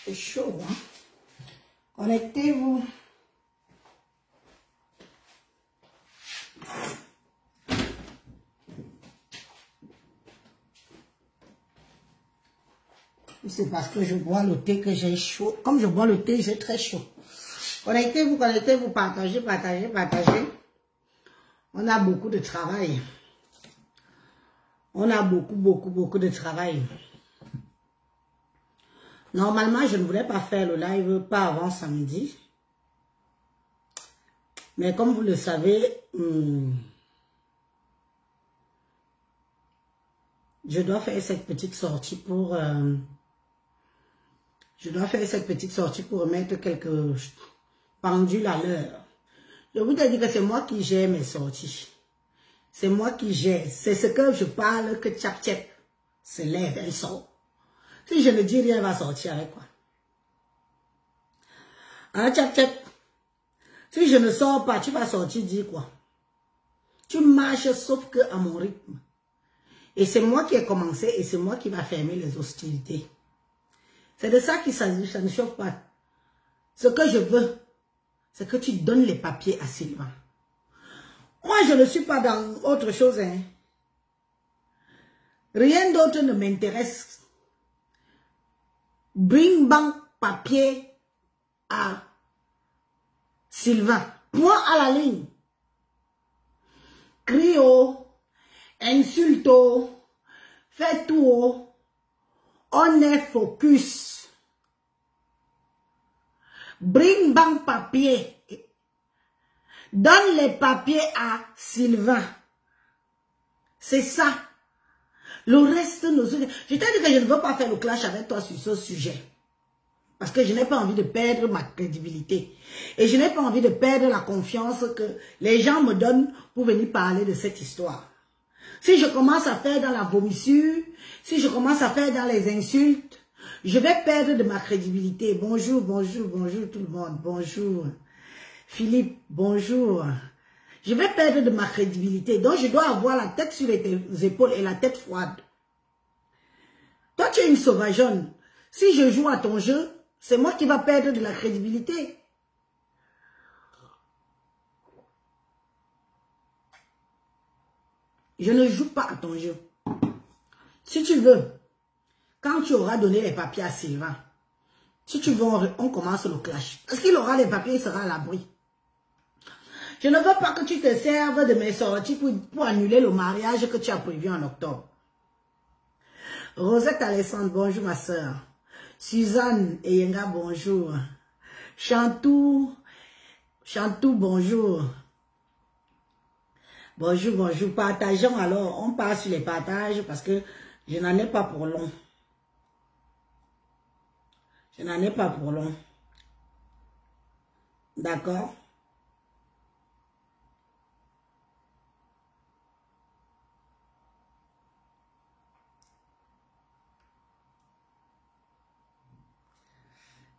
C'est chaud, hein? Connectez-vous. C'est parce que je bois le thé que j'ai chaud. Comme je bois le thé, j'ai très chaud. Connectez-vous, connectez-vous, partagez, partagez, partagez. On a beaucoup de travail. On a beaucoup de travail. Normalement, je ne voulais pas faire le live, pas avant samedi. Mais comme vous le savez, je dois faire cette petite sortie pour... remettre quelques pendules à l'heure. Je vous ai dit que c'est moi qui gère mes sorties. C'est moi qui gère. C'est ce que je parle que Tchap Tchap se lève, elle sort. Si je ne dis rien, elle va sortir avec quoi? Hein, Tchap Tchap? Si je ne sors pas, tu vas sortir dire quoi? Tu marches sauf que à mon rythme. Et c'est moi qui ai commencé et c'est moi qui va fermer les hostilités. C'est de ça qu'il s'agit, ça ne chauffe pas. Ce que je veux, c'est que tu donnes les papiers à Sylvain. Moi, je ne suis pas dans autre chose. Hein. Rien d'autre ne m'intéresse. Bring bank papier à Sylvain. Point à la ligne. Crio, insulte, fais tout. On est focus. Bring bank papier. Donne les papiers à Sylvain. C'est ça. Le reste, je t'ai dit que je ne veux pas faire le clash avec toi sur ce sujet. Parce que je n'ai pas envie de perdre ma crédibilité. Et je n'ai pas envie de perdre la confiance que les gens me donnent pour venir parler de cette histoire. Si je commence à faire dans la vomissure, si je commence à faire dans les insultes, je vais perdre de ma crédibilité. Bonjour, bonjour, bonjour tout le monde. Bonjour. Philippe, bonjour. Je vais perdre de ma crédibilité. Donc, je dois avoir la tête sur les épaules et la tête froide. Toi, tu es une sauvageonne. Si je joue à ton jeu, c'est moi qui va perdre de la crédibilité. Je ne joue pas à ton jeu. Si tu veux, quand tu auras donné les papiers à Sylvain, si tu veux, on commence le clash. Parce qu'il aura les papiers, il sera à l'abri. Je ne veux pas que tu te serves de mes sorties pour annuler le mariage que tu as prévu en octobre. Rosette Alessandre, bonjour ma soeur. Suzanne Eyenga, bonjour. Chantou, bonjour. Bonjour, bonjour. Partageons alors. On passe sur les partages parce que je n'en ai pas pour long. Je n'en ai pas pour long. D'accord?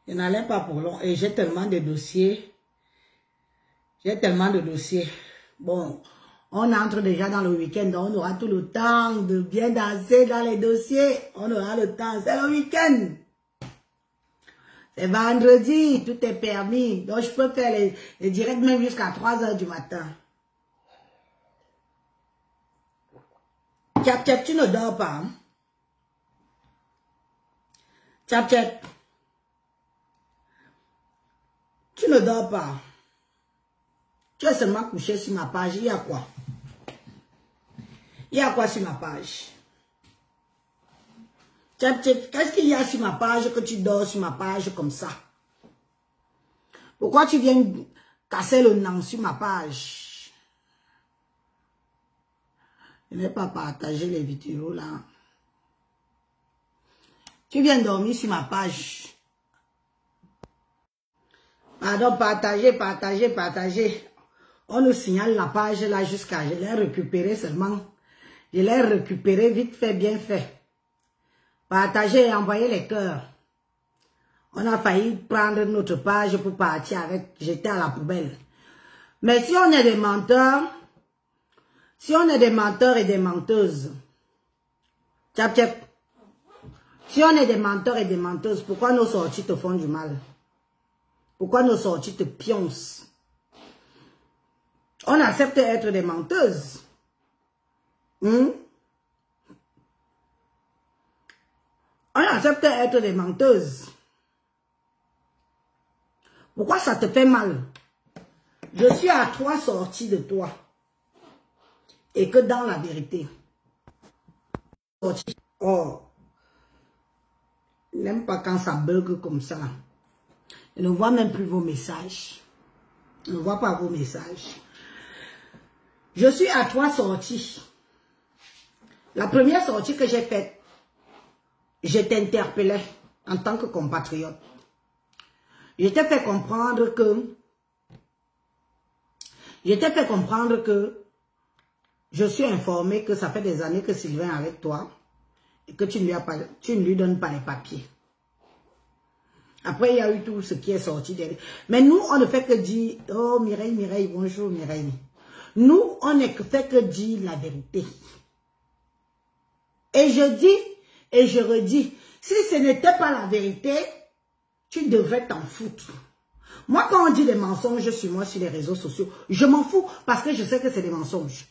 Je n'en ai pas pour long. Et j'ai tellement de dossiers. J'ai tellement de dossiers. Bon, on entre déjà dans le week-end, donc on aura tout le temps de bien danser dans les dossiers. On aura le temps. C'est le week-end. C'est vendredi, tout est permis. Donc, je peux faire les directs même jusqu'à 3 h du matin. Tchap Tchap, tu ne dors pas. Hein? Tchap Tchap. Tu ne dors pas. Tu es seulement couché sur ma page. Il y a quoi? Il y a quoi sur ma page? Qu'est-ce qu'il y a sur ma page que tu dors sur ma page comme ça? Pourquoi tu viens casser le nom sur ma page? Je n'ai pas partagé les vidéos là. Tu viens dormir sur ma page. Pardon, partagez. On nous signale la page là jusqu'à... Je l'ai récupéré seulement. Je l'ai récupéré vite fait, bien fait. Partagez et envoyez les cœurs. On a failli prendre notre page pour partir avec... Jeter à la poubelle. Mais si on est des menteurs... Si on est des menteurs et des menteuses... Tchap Tchap. Si on est des menteurs et des menteuses, pourquoi nos sorties te font du mal? Pourquoi nos sorties te pioncent? On accepte d'être des menteuses. On accepte d'être des menteuses. Pourquoi ça te fait mal? Je suis à 3 sorties de toi. Et que dans la vérité. Oh. Je n'aime pas quand ça bug comme ça. Je ne vois même plus vos messages. Je ne vois pas vos messages. Je suis à 3 sorties. La première sortie que j'ai faite, je t'interpellais en tant que compatriote. Je t'ai fait comprendre que je suis informé que ça fait des années que Sylvain est avec toi et que tu ne lui donnes pas les papiers. Après, il y a eu tout ce qui est sorti derrière. Mais nous, on ne fait que dire, oh Mireille, bonjour Mireille. Nous, on ne fait que dire la vérité. Et je dis, et je redis, si ce n'était pas la vérité, tu devrais t'en foutre. Moi, quand on dit des mensonges sur moi, sur les réseaux sociaux, je m'en fous parce que je sais que c'est des mensonges.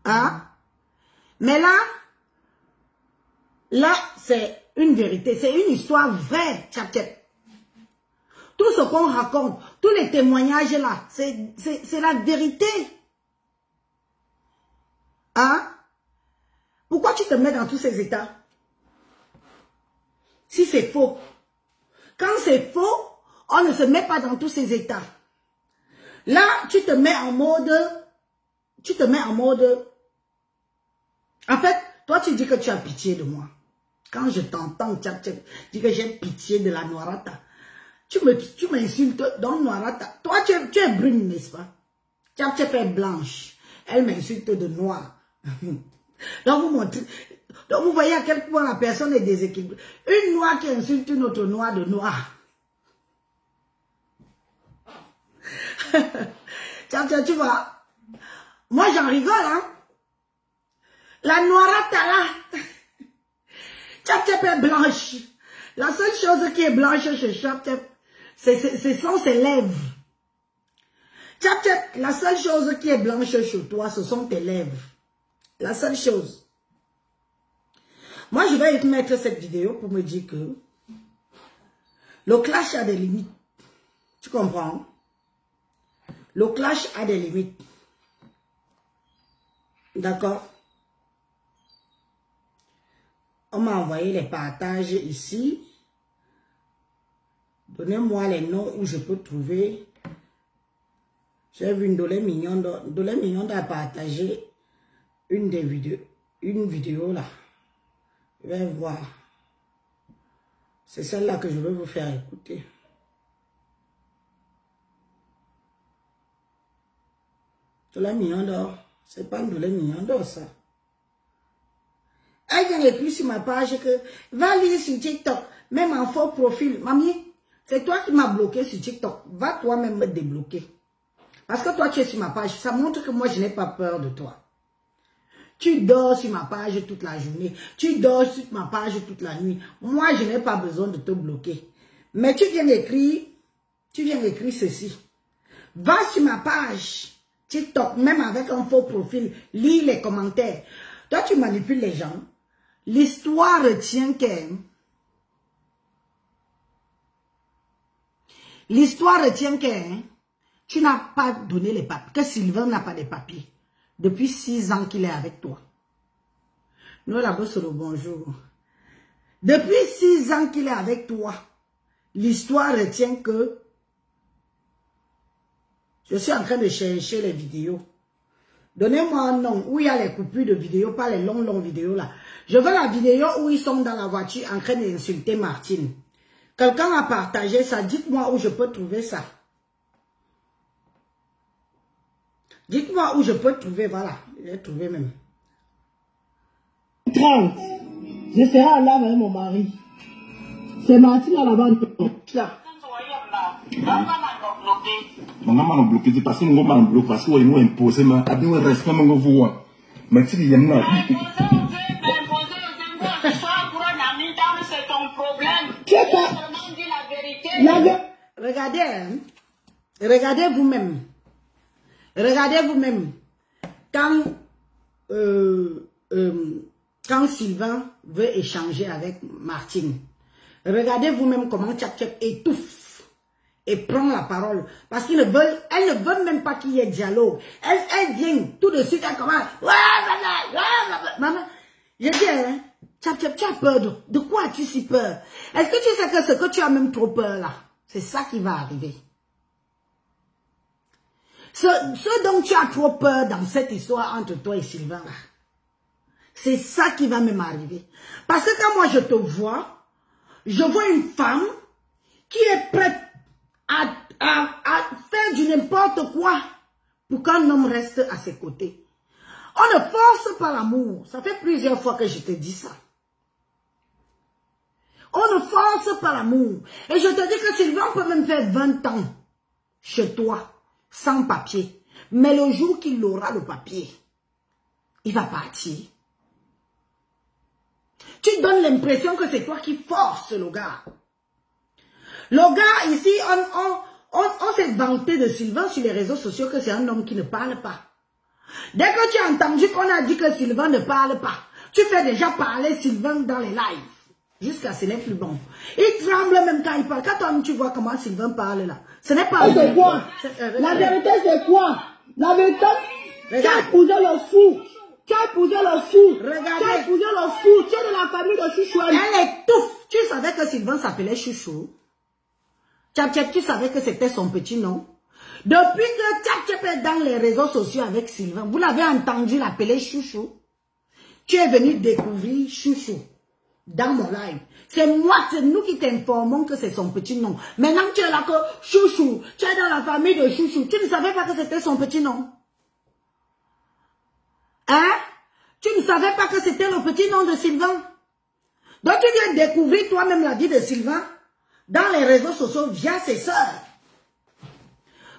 Hein? Mais là, c'est une vérité, c'est une histoire vraie, tchap tchap. Tout ce qu'on raconte, tous les témoignages là, c'est la vérité. Hein? Pourquoi tu te mets dans tous ces états? Si c'est faux. Quand c'est faux, on ne se met pas dans tous ces états. Là, tu te mets en mode... En fait, toi, tu dis que tu as pitié de moi. Quand je t'entends, tu dis que j'ai pitié de la Noirata. Tu m'insultes dans Noirata. Toi, tu es brune, n'est-ce pas? Tu es blanche. Elle m'insulte de noir. Donc, vous voyez à quel point la personne est déséquilibrée. Une noire qui insulte une autre noire de noir. Tu vois? Moi, j'en rigole, hein? La Noirata, là. Chap-Chap est blanche. La seule chose qui est blanche chez Chap-Chap, ce sont ses lèvres. Chap-Chap, la seule chose qui est blanche chez toi, ce sont tes lèvres. La seule chose. Moi, je vais te mettre cette vidéo pour me dire que le clash a des limites. Tu comprends? Le clash a des limites. D'accord? On m'a envoyé les partages ici. Donnez-moi les noms où je peux trouver. J'ai vu une Dolé Mignonde a partagé une vidéo là. Je vais voir. C'est celle-là que je veux vous faire écouter. Dolé Mignonde, c'est pas une Dolé Mignonde ça. Elle vient écrire sur ma page que va lire sur TikTok, même en faux profil. Mamie, c'est toi qui m'as bloqué sur TikTok. Va toi-même me débloquer. Parce que toi, tu es sur ma page. Ça montre que moi, je n'ai pas peur de toi. Tu dors sur ma page toute la journée. Tu dors sur ma page toute la nuit. Moi, je n'ai pas besoin de te bloquer. Mais tu viens écrire ceci. Va sur ma page TikTok, même avec un faux profil. Lis les commentaires. Toi, tu manipules les gens. L'histoire retient que... L'histoire retient que... Tu n'as pas donné les papiers. Que Sylvain n'a pas de papiers. Depuis 6 ans qu'il est avec toi. Nous, la bosse le bonjour. Depuis 6 ans qu'il est avec toi. L'histoire retient que... Je suis en train de chercher les vidéos. Donnez-moi un nom où il y a les coupures de vidéos, pas les longues vidéos là. Je veux la vidéo où ils sont dans la voiture en train d'insulter Martine. Quelqu'un a partagé ça. Dites-moi où je peux trouver ça. Dites-moi où je peux trouver. Voilà. J'ai trouvé même. 30. Je serai là avec mon mari. C'est Martine à la bande. Là. On m'a bloqué parce que nous m'a bloqué parce que nous imposé mais à nous respect nous voir mais si il y a ton problème. Tu es pas... Seulement dis la vérité. Regardez, hein? Regardez vous-même. Regardez vous-même. Quand Sylvain veut échanger avec Martine, regardez vous-même comment Tchap étouffe et prend la parole. Parce qu'elle ne veut même pas qu'il y ait dialogue. Elle vient tout de suite, elle commence. Maman, je dis, hein, Tchap, tu as peur de quoi as-tu si peur? Est-ce que tu sais que ce que tu as même trop peur là, c'est ça qui va arriver? Ce dont tu as trop peur dans cette histoire entre toi et Sylvain là, c'est ça qui va même arriver. Parce que quand moi je te vois, je vois une femme qui est prête à faire du n'importe quoi pour qu'un homme reste à ses côtés. On ne force pas l'amour. Ça fait plusieurs fois que je te dis ça. On ne force pas l'amour. Et je te dis que Sylvain peut même faire 20 ans chez toi, sans papier. Mais le jour qu'il aura le papier, il va partir. Tu donnes l'impression que c'est toi qui forces le gars. Le gars, ici, on s'est vanté de Sylvain sur les réseaux sociaux que c'est un homme qui ne parle pas. Dès que tu as entendu qu'on a dit que Sylvain ne parle pas, tu fais déjà parler Sylvain dans les lives. Jusqu'à ce n'est plus bon. Il tremble même quand il parle. Quand toi, tu vois comment Sylvain parle là. Ce n'est pas... C'est quoi? La vérité, c'est quoi? La vérité, tu as épousé le fou. Tu as épousé le fou. Regardez. Tu as épousé le fou. Tu es de la famille de Chouchou. Elle étouffe. Tu savais que Sylvain s'appelait Chouchou. Tchap, tu savais que c'était son petit nom. Depuis que Tchap est dans les réseaux sociaux avec Sylvain, vous l'avez entendu l'appeler Chouchou. Tu es venu découvrir Chouchou dans mon live. C'est nous qui t'informons que c'est son petit nom. Maintenant tu es là que Chouchou, tu es dans la famille de Chouchou. Tu ne savais pas que c'était son petit nom. Hein? Tu ne savais pas que c'était le petit nom de Sylvain. Donc tu viens découvrir toi-même la vie de Sylvain dans les réseaux sociaux via ses sœurs.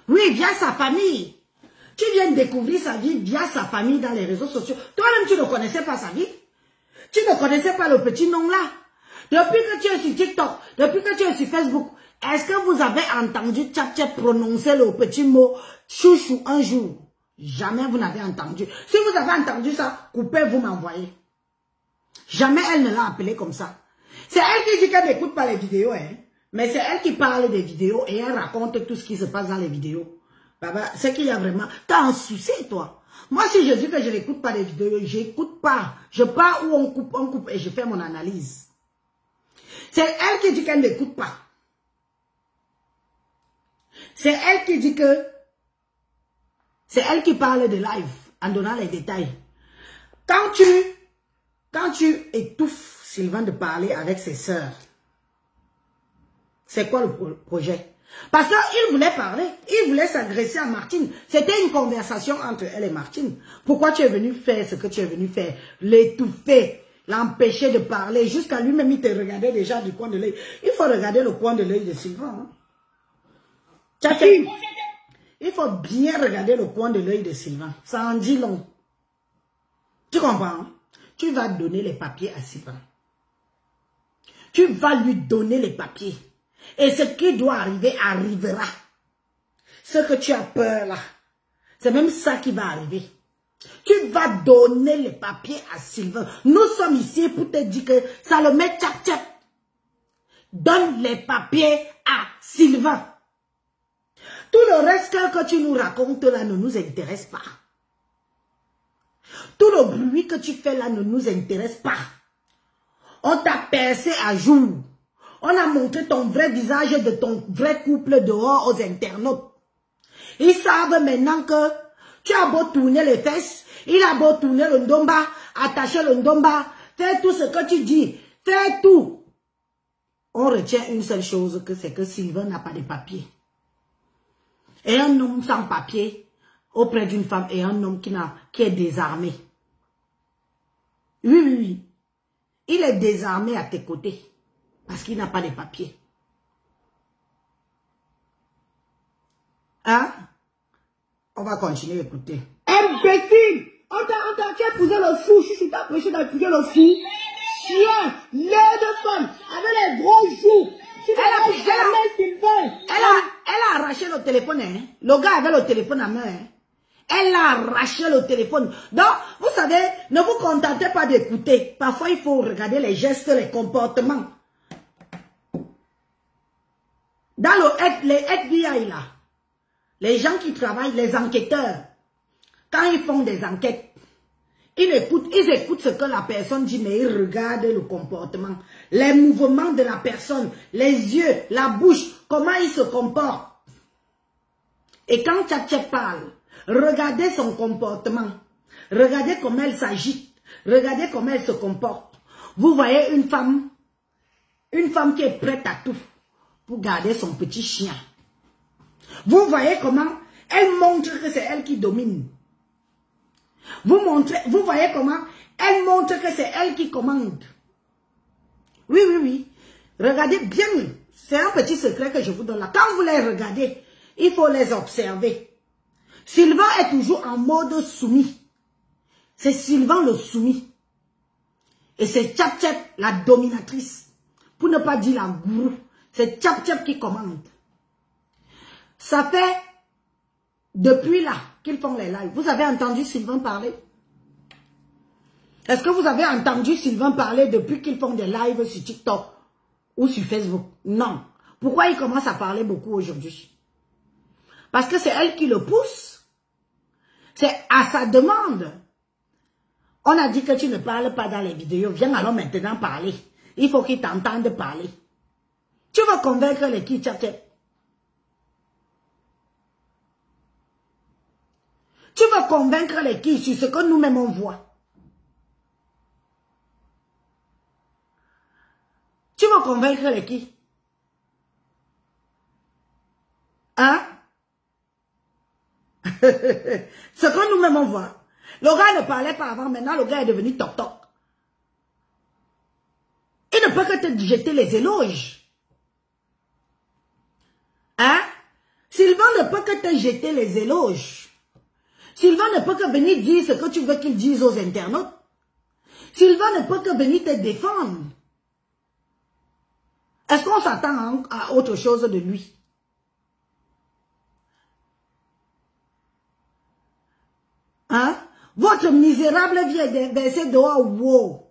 Oui, via sa famille. Tu viens découvrir sa vie via sa famille dans les réseaux sociaux. Toi-même, tu ne connaissais pas sa vie. Tu ne connaissais pas le petit nom là. Depuis que tu es sur TikTok, depuis que tu es sur Facebook, est-ce que vous avez entendu Tchap prononcer le petit mot chouchou un jour? Jamais vous n'avez entendu. Si vous avez entendu ça, coupez, vous m'envoyez. Jamais elle ne l'a appelé comme ça. C'est elle qui dit qu'elle n'écoute pas les vidéos, hein. Mais c'est elle qui parle des vidéos et elle raconte tout ce qui se passe dans les vidéos. Baba, c'est qu'il y a vraiment... T'as un souci, toi. Moi, si je dis que je n'écoute pas les vidéos, j'écoute pas. Je pars où on coupe et je fais mon analyse. C'est elle qui dit qu'elle n'écoute pas. C'est elle qui dit que... C'est elle qui parle de live en donnant les détails. Quand tu étouffes Sylvain de parler avec ses sœurs, c'est quoi le projet? Parce qu'il voulait parler, il voulait s'agresser à Martine. C'était une conversation entre elle et Martine. Pourquoi tu es venu faire ce que tu es venu faire? L'étouffer, l'empêcher de parler. Jusqu'à lui-même, il te regardait déjà du coin de l'œil. Il faut regarder le coin de l'œil de Sylvain. Hein? Il faut bien regarder le coin de l'œil de Sylvain. Ça en dit long. Tu comprends? Hein? Tu vas donner les papiers à Sylvain. Tu vas lui donner les papiers. Et ce qui doit arriver, arrivera. Ce que tu as peur là, c'est même ça qui va arriver. Tu vas donner les papiers à Sylvain. Nous sommes ici pour te dire que ça le met tchap. Donne les papiers à Sylvain. Tout le reste que tu nous racontes là ne nous intéresse pas. Tout le bruit que tu fais là ne nous intéresse pas. On t'a percé à jour. On a montré ton vrai visage de ton vrai couple dehors aux internautes. Ils savent maintenant que tu as beau tourner les fesses, il a beau tourner le ndomba, attacher le ndomba, faire tout ce que tu dis, faire tout. On retient une seule chose, c'est que Sylvain n'a pas de papier. Et un homme sans papier auprès d'une femme et un homme qui est désarmé. Oui. Il est désarmé à tes côtés. Parce qu'il n'a pas de papiers. Hein? On va continuer à écouter. Imbécile! Tu as épousé le fou. Chouchou t'a empêché d'épouser le fou. chien, lait de femme, avec les gros joues. Tu ne jamais, Sylvain. Elle a arraché le téléphone, hein. Le gars avait le téléphone à main, hein. Elle a arraché le téléphone. Donc, vous savez, ne vous contentez pas d'écouter. Parfois, il faut regarder les gestes, les comportements. Dans les FBI, là, les gens qui travaillent, les enquêteurs, quand ils font des enquêtes, ils écoutent ce que la personne dit, mais ils regardent le comportement, les mouvements de la personne, les yeux, la bouche, comment il se comporte. Et quand Tchatchep parle, regardez son comportement, regardez comment elle s'agite, regardez comment elle se comporte. Vous voyez une femme qui est prête à tout pour garder son petit chien. Vous voyez comment elle montre que c'est elle qui domine. Vous voyez comment elle montre que c'est elle qui commande. Oui, oui, oui. Regardez bien. C'est un petit secret que je vous donne là. Quand vous les regardez, il faut les observer. Sylvain est toujours en mode soumis. C'est Sylvain le soumis. Et c'est Tchatchep la dominatrice. Pour ne pas dire la gourou. C'est Tchatchep qui commande. Ça fait depuis là qu'ils font les lives. Vous avez entendu Sylvain parler? Est-ce que vous avez entendu Sylvain parler depuis qu'ils font des lives sur TikTok ou sur Facebook? Non. Pourquoi il commence à parler beaucoup aujourd'hui? Parce que c'est elle qui le pousse. C'est à sa demande. On a dit que tu ne parles pas dans les vidéos. Viens alors maintenant parler. Il faut qu'il t'entende parler. Tu vas convaincre les qui, Tchatchep? Tu vas convaincre les qui sur ce que nous-mêmes on voit? Tu vas convaincre les qui? Hein? Ce que nous-mêmes on voit. Le gars ne parlait pas avant, maintenant le gars est devenu toc-toc. Il ne peut que te jeter les éloges. Hein? Sylvain ne peut que te jeter les éloges. Sylvain ne peut que venir dire ce que tu veux qu'il dise aux internautes. Sylvain ne peut que venir te défendre. Est-ce qu'on s'attend à autre chose de lui? Hein? Votre misérable vient verser dehors, wow.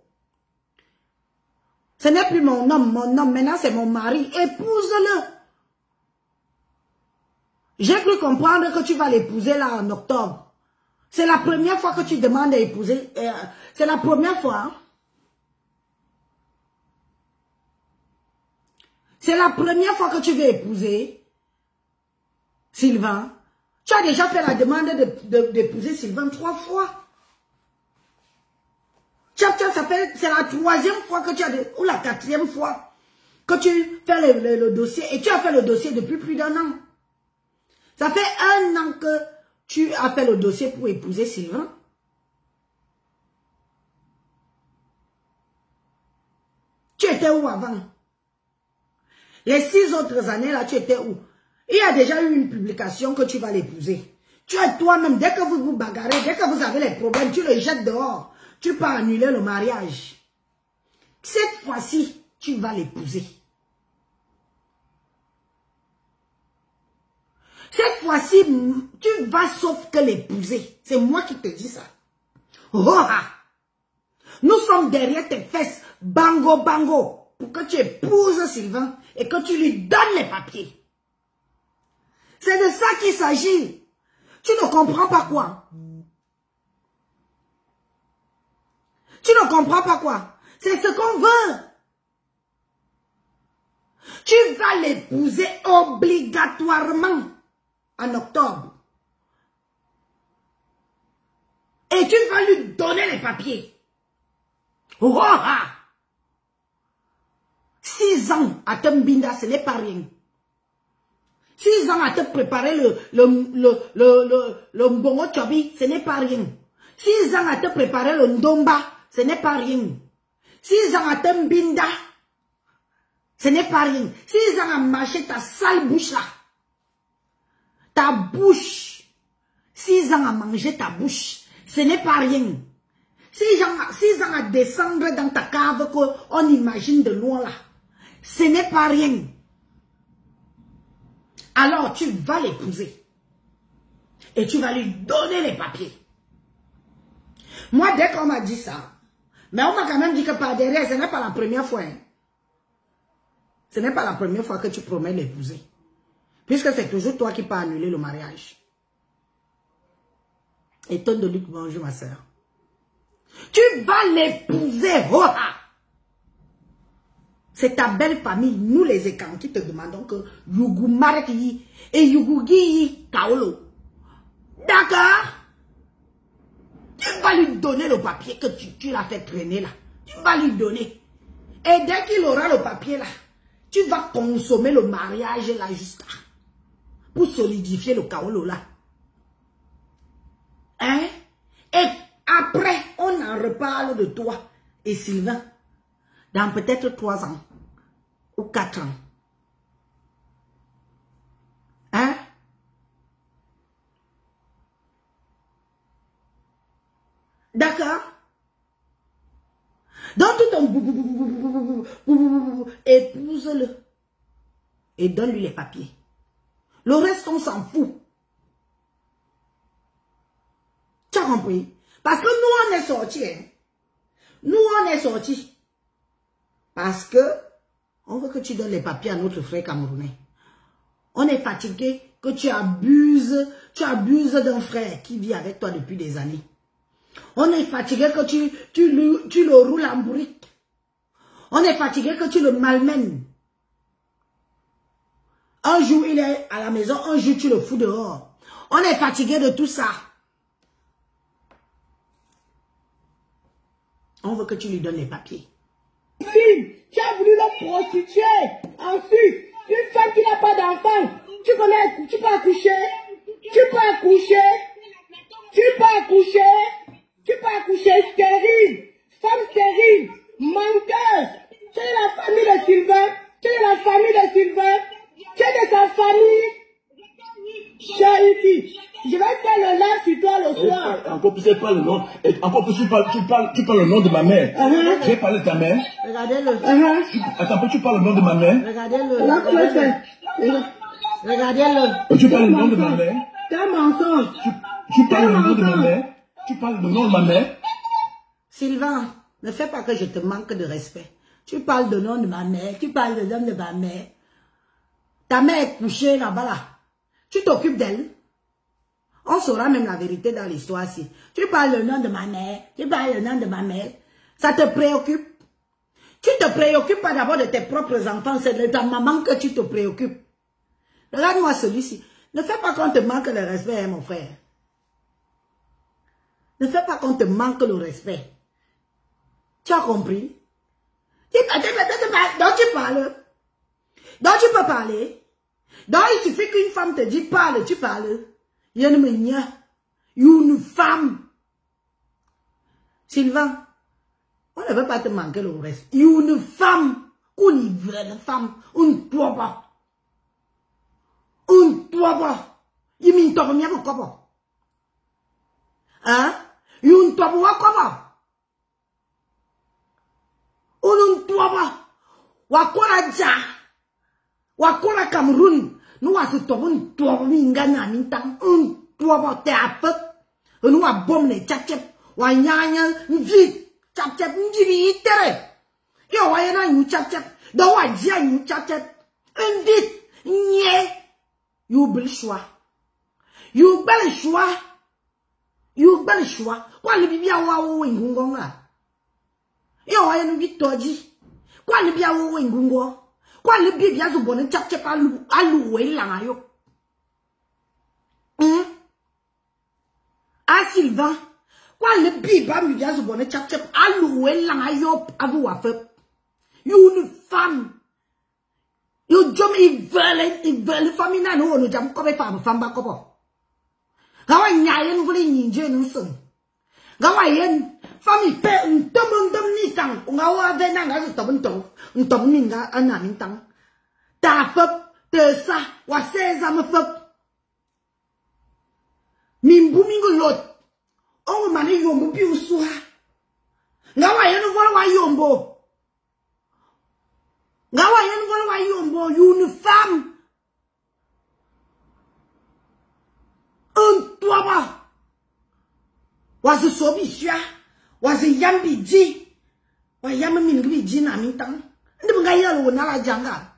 Ce n'est plus mon homme, maintenant c'est mon mari. Épouse-le. J'ai cru comprendre que tu vas l'épouser là en octobre. C'est la première fois que tu demandes à épouser. C'est la première fois. Hein? C'est la première fois que tu veux épouser Sylvain. Tu as déjà fait la demande d'épouser Sylvain 3 fois. C'est la 3e fois que tu as... Ou la 4e fois que tu fais le dossier. Et tu as fait le dossier depuis plus d'1 an. Ça fait 1 an que tu as fait le dossier pour épouser Sylvain. Tu étais où avant? Les 6 autres années là, tu étais où? Il y a déjà eu une publication que tu vas l'épouser. Tu es toi-même, dès que vous vous bagarrez, dès que vous avez les problèmes, tu le jettes dehors. Tu peux annuler le mariage. Cette fois-ci, tu vas l'épouser. Cette fois-ci, tu vas sauf que l'épouser. C'est moi qui te dis ça. Oh, ah. Nous sommes derrière tes fesses, bango, bango, pour que tu épouses Sylvain et que tu lui donnes les papiers. C'est de ça qu'il s'agit. Tu ne comprends pas quoi? Tu ne comprends pas quoi? C'est ce qu'on veut. Tu vas l'épouser obligatoirement en octobre. Et tu vas lui donner les papiers. Oh, ah. 6 ans à Tembinda, ce n'est pas rien. 6 ans à te préparer le Mbongo Chobi, ce n'est pas rien. 6 ans à te préparer le Ndomba, ce n'est pas rien. 6 ans à Tembinda, ce n'est pas rien. 6 ans à marcher ta sale bouche là. Ta bouche. 6 ans à manger ta bouche. Ce n'est pas rien. 6 ans à descendre dans ta cave qu'on imagine de loin là, ce n'est pas rien. Alors tu vas l'épouser. Et tu vas lui donner les papiers. Moi, dès qu'on m'a dit ça, mais on m'a quand même dit que par derrière, ce n'est pas la première fois. Hein. Ce n'est pas la première fois que tu promets l'épouser. Puisque c'est toujours toi qui peux annuler le mariage. Et Tonne de Luc, bonjour ma soeur. Tu vas l'épouser. Oh, ah. C'est ta belle famille, nous les écans, qui te demandons que Yugu Mareki et Yugu Gi Kaolo. D'accord? Tu vas lui donner le papier que tu l'as fait traîner là. Tu vas lui donner. Et dès qu'il aura le papier là, tu vas consommer le mariage là juste là. Pour solidifier le Kaolo là. Hein? Et après, on en reparle de toi et Sylvain. Dans peut-être 3 ans. Ou 4 ans. Hein? D'accord? Donc tout ton épouse-le. Et donne-lui les papiers. Le reste, on s'en fout. Tu as compris? Parce que nous, on est sortis. Hein? Nous, on est sortis. Parce que on veut que tu donnes les papiers à notre frère camerounais. On est fatigué que tu abuses d'un frère qui vit avec toi depuis des années. On est fatigué que tu le roules en brique. On est fatigué que tu le malmènes. Un jour, il est à la maison, un jour, tu le fous dehors. On est fatigué de tout ça. On veut que tu lui donnes les papiers. Tu as voulu le prostituer. Ensuite, une femme qui n'a pas d'enfant, tu peux accoucher. Tu peux accoucher. Tu peux accoucher. Tu peux accoucher stérile. Femme stérile. Menteuse. Tu es la famille de Sylvain. Tu es la famille de Sylvain. Tu es de sa famille. Charity. Je vais faire le live sur toi le soir. Encore plus, pas le nom. Encore plus, tu parles le nom de ma mère. Je vais parler de ta mère. Regardez-le. Attends, tu parles le nom de ma mère. Regardez-le. Regardez-le. Tu parles le nom de ma mère. C'est un mensonge. Tu parles le nom de ma mère. Tu parles le nom de ma mère. Sylvain, ne fais pas que je te manque de respect. Tu parles de nom de ma mère. Tu parles de nom de ma mère. Ta mère est couchée là-bas là. Tu t'occupes d'elle. On saura même la vérité dans l'histoire ci. Tu parles le nom de ma mère. Tu parles le nom de ma mère. Ça te préoccupe. Tu ne te préoccupes pas d'abord de tes propres enfants. C'est de ta maman que tu te préoccupes. Regarde-moi celui-ci. Ne fais pas qu'on te manque le respect, hein, mon frère. Ne fais pas qu'on te manque le respect. Tu as compris? Donc tu parles. Donc tu peux parler. Donc il suffit qu'une femme te dit parle, tu parles. Il y a une femme. Sylvain, on ne veut pas te manquer le respect. Il y a une femme. Une vraie femme. Une toba. Une toba. Il m'y tombe bien au cobo. Hein? Une toba au cobo. Une toba. Wakora ja. Wakora Cameroun. Nous avons ce toba. Toba mingana mintang. Une toba te apet. Nous avons bon les tchap-tchap. Wanyanya vite. Tchap-tchap n'jibi itere. Yo wayana yu tchap-tchap. Do wajia yu tchap-tchap. Un vite. Nye. You bel choix. You bel choix. You bel choix. Quoi le bibia wawo ngungong la. Yo wayana vite toji. Quoi le bibia wawo ngungong. Quoi le bibia zo bonne tchap-tchap alu we langa yo. Ah Sylvain. Quoi le bibia mi bia zo bonne tchap-tchap alu we langa yo avu wafep. You une femme. You jom ils veulent famille na no no jam ko be femme ba ko bo. Gawa nyayen vuli nyinje no sun. Gawa yen famille fait un tom ni tang. Ngawa ve na nga zo tom ni nga ana min tang. Ta fep te sa wa seza me fep. Min bu mi go lot. On mani yo mu bi usua. wa yombo. Ngawa yen ngol wa yombo, une femme. Un toi ba. Was sobi sya. Was yambi di. Wa yam min di na min tang. Ndi nga yelo na la janga.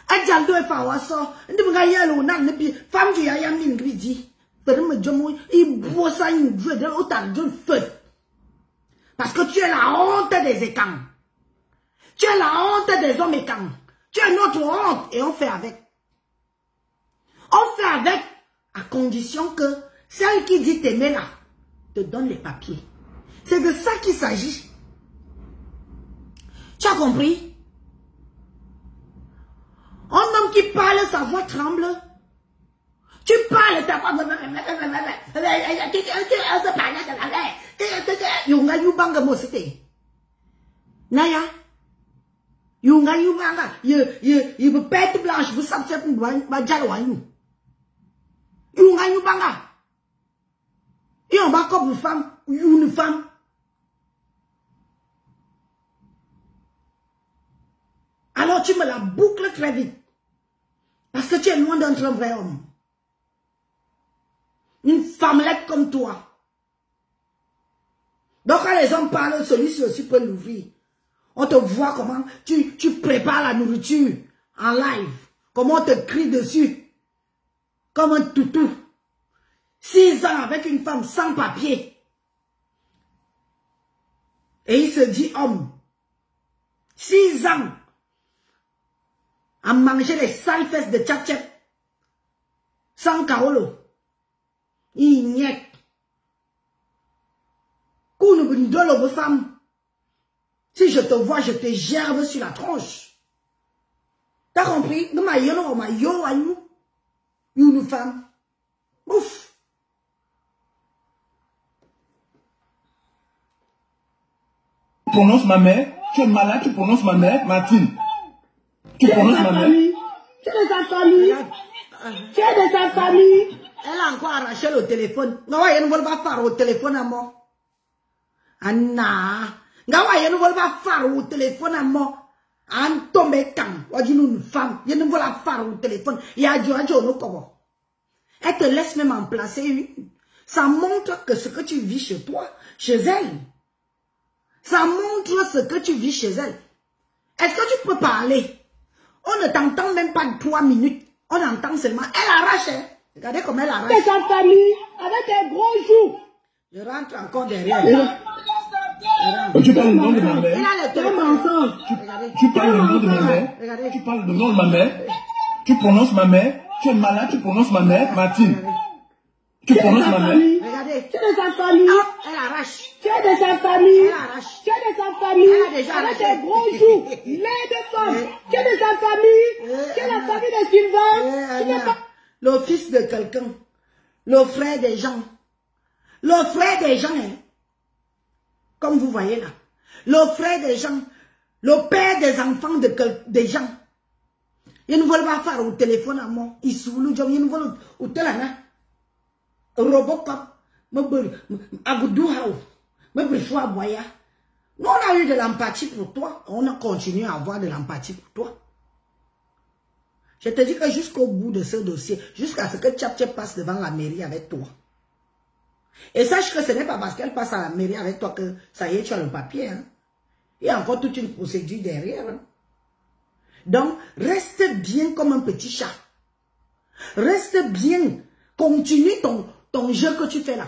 Ajal do fa waso. Ndi nga yelo na ne femme du yam min di. Pero me jomo i bosa une jeu de autant de feu. Parce que tu es la honte des écans. Tu es la honte des hommes écans. Tu es notre honte et on fait avec. On fait avec à condition que celle qui dit t'aimer là te donne les papiers. C'est de ça qu'il s'agit. Tu as compris? Un homme qui parle, sa voix tremble. Tu parles, ta voix... Yunga yubanga mosete. Naya. Yunga yubanga. You be pète blanche, vous savez pour ba jalwanyu. Yunga yubanga. Yon ba comme une femme, une femme. Alors tu me la boucles très vite. Parce que tu es loin d'être un vrai homme. Une femmelette comme toi. Donc quand les hommes parlent, celui-ci aussi peut l'ouvrir. On te voit comment tu prépares la nourriture en live. Comment on te crie dessus. Comme un toutou. 6 ans avec une femme sans papier. Et il se dit homme. 6 ans. À manger les sales fesses de tchap-tchap. Sans kaolo. Ignek. Kounouboundolo, femme. Si je te vois, je te gerbe sur la tronche. T'as compris? Non, ma yo, ma yo, ayou. Une femme. Ouf. Tu prononces ma mère. Tu es malade, tu prononces ma mère, Martine. Tu prononces ma mère. Tu es de sa famille. Tu es de sa famille. Elle a encore arraché le téléphone. Non, elle ne veut pas faire au téléphone à moi. Anna. Ngawa elle ne veut pas faire au téléphone à moi. An tombe kam. Wadi une femme. Elle ne veut pas faire au téléphone. Il y a du no kobo. Elle te laisse même en placer une. Ça montre que ce que tu vis chez toi, chez elle. Ça montre ce que tu vis chez elle. Est-ce que tu peux parler? On ne t'entend même pas de 3 minutes. On entend seulement. Elle arrache. Hein? Regardez comment elle arrache. C'est sa famille avec des gros joues. Je rentre encore derrière. Tu parles le nom de ma mère. Tu parles le nom de ma mère. Tu parles le nom de ma mère. Tu prononces ma mère. Tu es malade, tu prononces ma mère, Martine. Tu prononces ma mère. Regardez. Tu es de sa famille. Elle arrache. Tu es de sa famille. Elle arrache. Tu es de sa famille. Elle a déjà avec arraché. des gros joues. Mère de femme. Tu es de sa famille. Tu es la famille de Sylvain. Tu n'es pas... Le fils de quelqu'un. Le frère des gens. Le frère des gens, hein. Comme vous voyez là. Le frère des gens. Le père des enfants des gens. Ils ne veulent pas faire au téléphone à moi. Ils sont là. Ils ne veulent au téléphone. Robocop. Agoudou Hao. Nous on a eu de l'empathie pour toi. On a continué à avoir de l'empathie pour toi. Je te dis que jusqu'au bout de ce dossier, jusqu'à ce que Tchap-Tchap passe devant la mairie avec toi. Et sache que ce n'est pas parce qu'elle passe à la mairie avec toi que ça y est, tu as le papier. Hein. Il y a encore toute une procédure derrière. Hein. Donc, reste bien comme un petit chat. Reste bien. Continue ton jeu que tu fais là.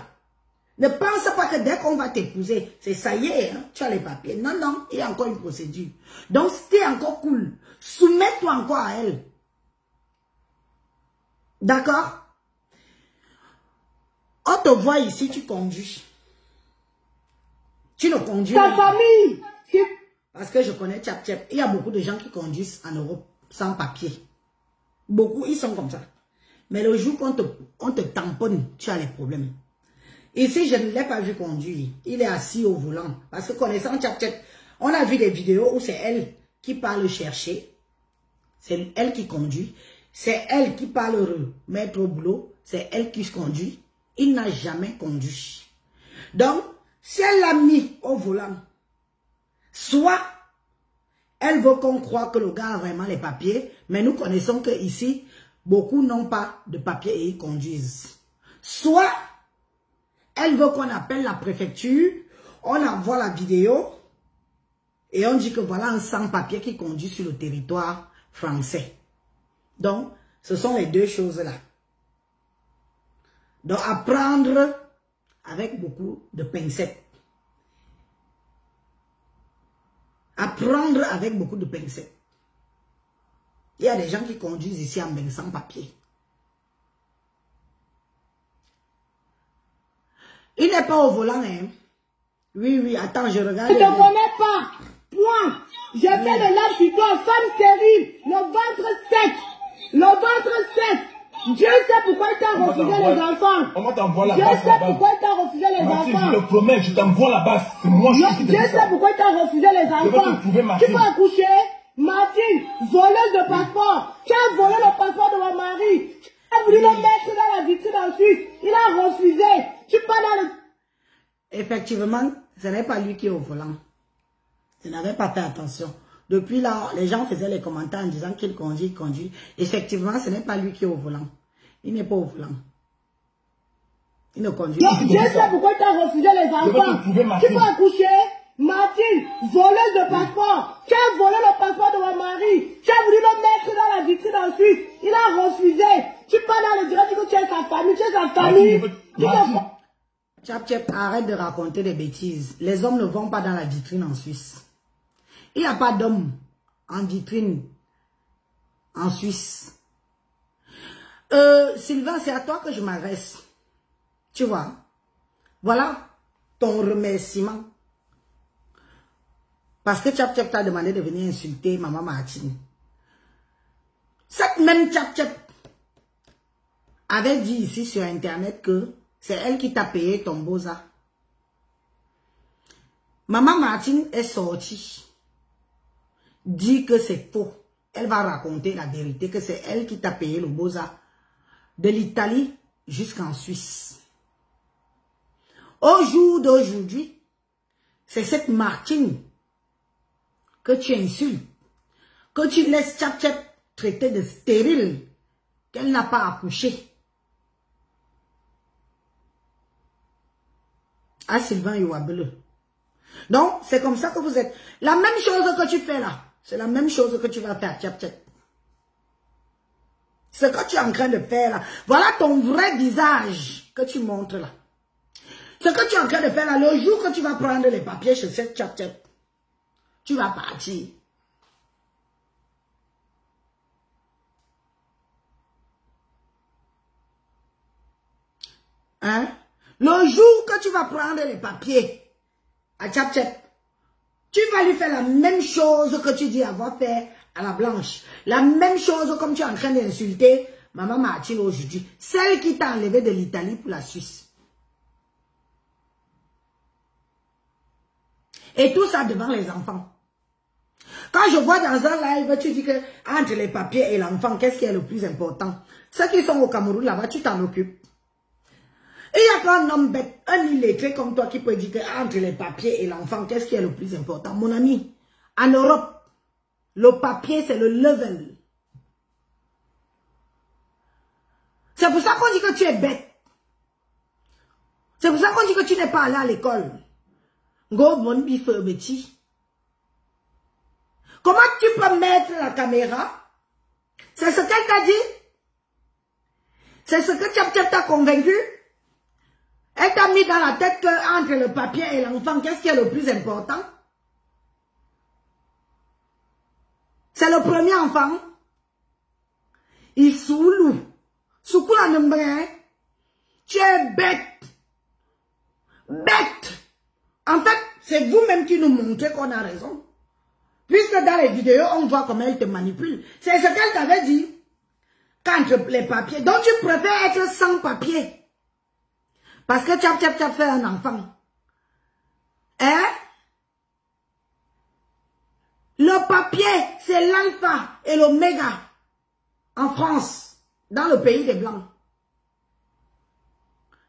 Ne pense pas que dès qu'on va t'épouser, c'est ça y est, hein, tu as les papiers. Non, non, il y a encore une procédure. Donc, c'était encore cool. Soumets-toi encore à elle. D'accord? On te voit ici, tu conduis. Tu ne conduis Ta pas. famille. Parce que je connais Tchap-Tchap. Il y a beaucoup de gens qui conduisent en Europe sans papier. Beaucoup, ils sont comme ça. Mais le jour qu'on te tamponne, tu as les problèmes. Ici, je ne l'ai pas vu conduire. Il est assis au volant. Parce que connaissant Tchap-Tchap, on a vu des vidéos où c'est elle qui part le chercher. C'est elle qui conduit. C'est elle qui part le mettre au boulot. C'est elle qui se conduit. Il n'a jamais conduit. Donc, si elle l'a mis au volant, Soit, elle veut qu'on croie que le gars a vraiment les papiers, mais nous connaissons que ici, beaucoup n'ont pas de papiers et ils conduisent. Soit, elle veut qu'on appelle la préfecture, on envoie la vidéo et on dit que voilà un sans-papier qui conduit sur le territoire français. Donc, ce sont les deux choses-là. Donc, à prendre avec beaucoup de pincettes. À prendre avec beaucoup de pincettes. Il y a des gens qui conduisent ici en bain sans papier. Il n'est pas au volant, hein. Oui, attends, je regarde. Je ne te connais pas. Point. J'ai fait de l'âge sur toi, femme stérile, le ventre sec. Le ventre sec. Dieu sait pourquoi il t'a refusé les enfants. On t'envoie la Dieu base. sait pourquoi il t'a refusé les enfants. Je te promets, je t'envoie la base. C'est moi qui Dieu sait pourquoi il t'a refusé les enfants. Tu peux accoucher. Martine, voleuse de passeport. Tu as volé le passeport de mon mari. Tu as voulu le mettre dans la vitrine en Suisse. Il a refusé. Tu pars dans le... Effectivement, ce n'est pas lui qui est au volant. Je n'avais pas fait attention. Depuis là, les gens faisaient les commentaires en disant qu'il conduit. Effectivement, ce n'est pas lui qui est au volant. Il n'est pas au volant. Il ne conduit pas. Dieu sait pourquoi tu as refusé les enfants. Tu peux accoucher. Martine, voleuse de passeport. Tu as volé le passeport de mon mari. Tu as voulu le mettre dans la vitrine en Suisse. Il a refusé. Tu pars dans le direct que tu es sa famille. Tu es sa famille. Tchap, arrête de raconter des bêtises. Les hommes ne vont pas dans la vitrine en Suisse. Il n'y a pas d'hommes en vitrine en Suisse. Sylvain, c'est à toi que je m'adresse. Tu vois? Voilà ton remerciement. Parce que Tchap t'a demandé de venir insulter maman Martine. Cette même Tchap avait dit ici sur Internet que c'est elle qui t'a payé ton boza. Maman Martine est sortie. Dit que c'est faux. Elle va raconter la vérité, que c'est elle qui t'a payé le boza de l'Italie jusqu'en Suisse. Au jour d'aujourd'hui, c'est cette Martine que tu insultes, que tu laisses Tchap traiter de stérile, qu'elle n'a pas accouché. À Sylvain Youabele. Donc, c'est comme ça que vous êtes. La même chose que tu fais là, c'est la même chose que tu vas faire, Tchap. Ce que tu es en train de faire là, voilà ton vrai visage que tu montres là. Ce que tu es en train de faire là, le jour que tu vas prendre les papiers chez cette Tchap, tu vas partir. Hein? Le jour que tu vas prendre les papiers à Tchap, tu vas lui faire la même chose que tu dis avoir fait à la Blanche. La même chose comme tu es en train d'insulter maman Martine aujourd'hui. Celle qui t'a enlevé de l'Italie pour la Suisse. Et tout ça devant les enfants. Quand je vois dans un live, tu dis que entre les papiers et l'enfant, qu'est-ce qui est le plus important? Ceux qui sont au Cameroun là-bas, tu t'en occupes. Et il n'y a pas un homme bête, un illettré comme toi qui peut dire que entre les papiers et l'enfant, qu'est-ce qui est le plus important? Mon ami, en Europe, le papier, c'est le level. C'est pour ça qu'on dit que tu es bête. C'est pour ça qu'on dit que tu n'es pas allé à l'école. Go, mon bif, petit. Comment tu peux mettre la caméra? C'est ce qu'elle t'a dit? C'est ce que Tchap t'a convaincu? Elle t'a mis dans la tête que entre le papier et l'enfant, qu'est-ce qui est le plus important? C'est le premier enfant. Il soulou. Soukou la nombre. Tu es bête. Bête. En fait, c'est vous-même qui nous montrez qu'on a raison. Puisque dans les vidéos, on voit comment elle te manipule. C'est ce qu'elle t'avait dit. Quand les papiers. Donc tu préfères être sans papier. Parce que Tchap fait un enfant. Hein? Le papier, c'est l'alpha et l'oméga. En France. Dans le pays des Blancs.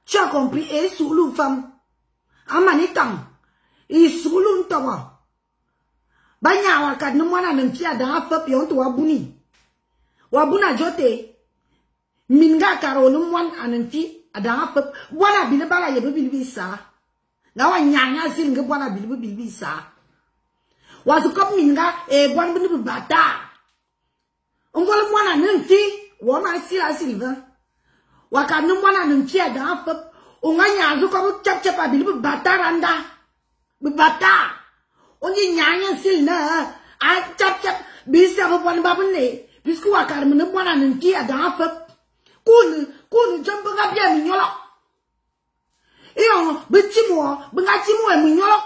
Tu as compris? Et sous l'eau femme. En manitant. Et sous l'eau tawa. Banya wakad no mwana n'enfia dans fop yon to wabuni. Wabuna jote. Minga karo no mwana anenfi dans fop. Bwana bile bala yebe bilbi sa. Na wa nyanya singe bwana bilbi sa. Wazukop minga bwana bini bata. Ongolo mwana n'enfi. Wama sila Sylvain. Wakad no mwana n'enfia dans fop. Onganya azukop chap bilbi bata randa. Bata. On dit nyanya sil na a chap bisa ko pon babune bisku wakar mun pon nan ti ada fa kun jombo ga bia mi nyolo iyo bitimo bingachimo e mi nyolo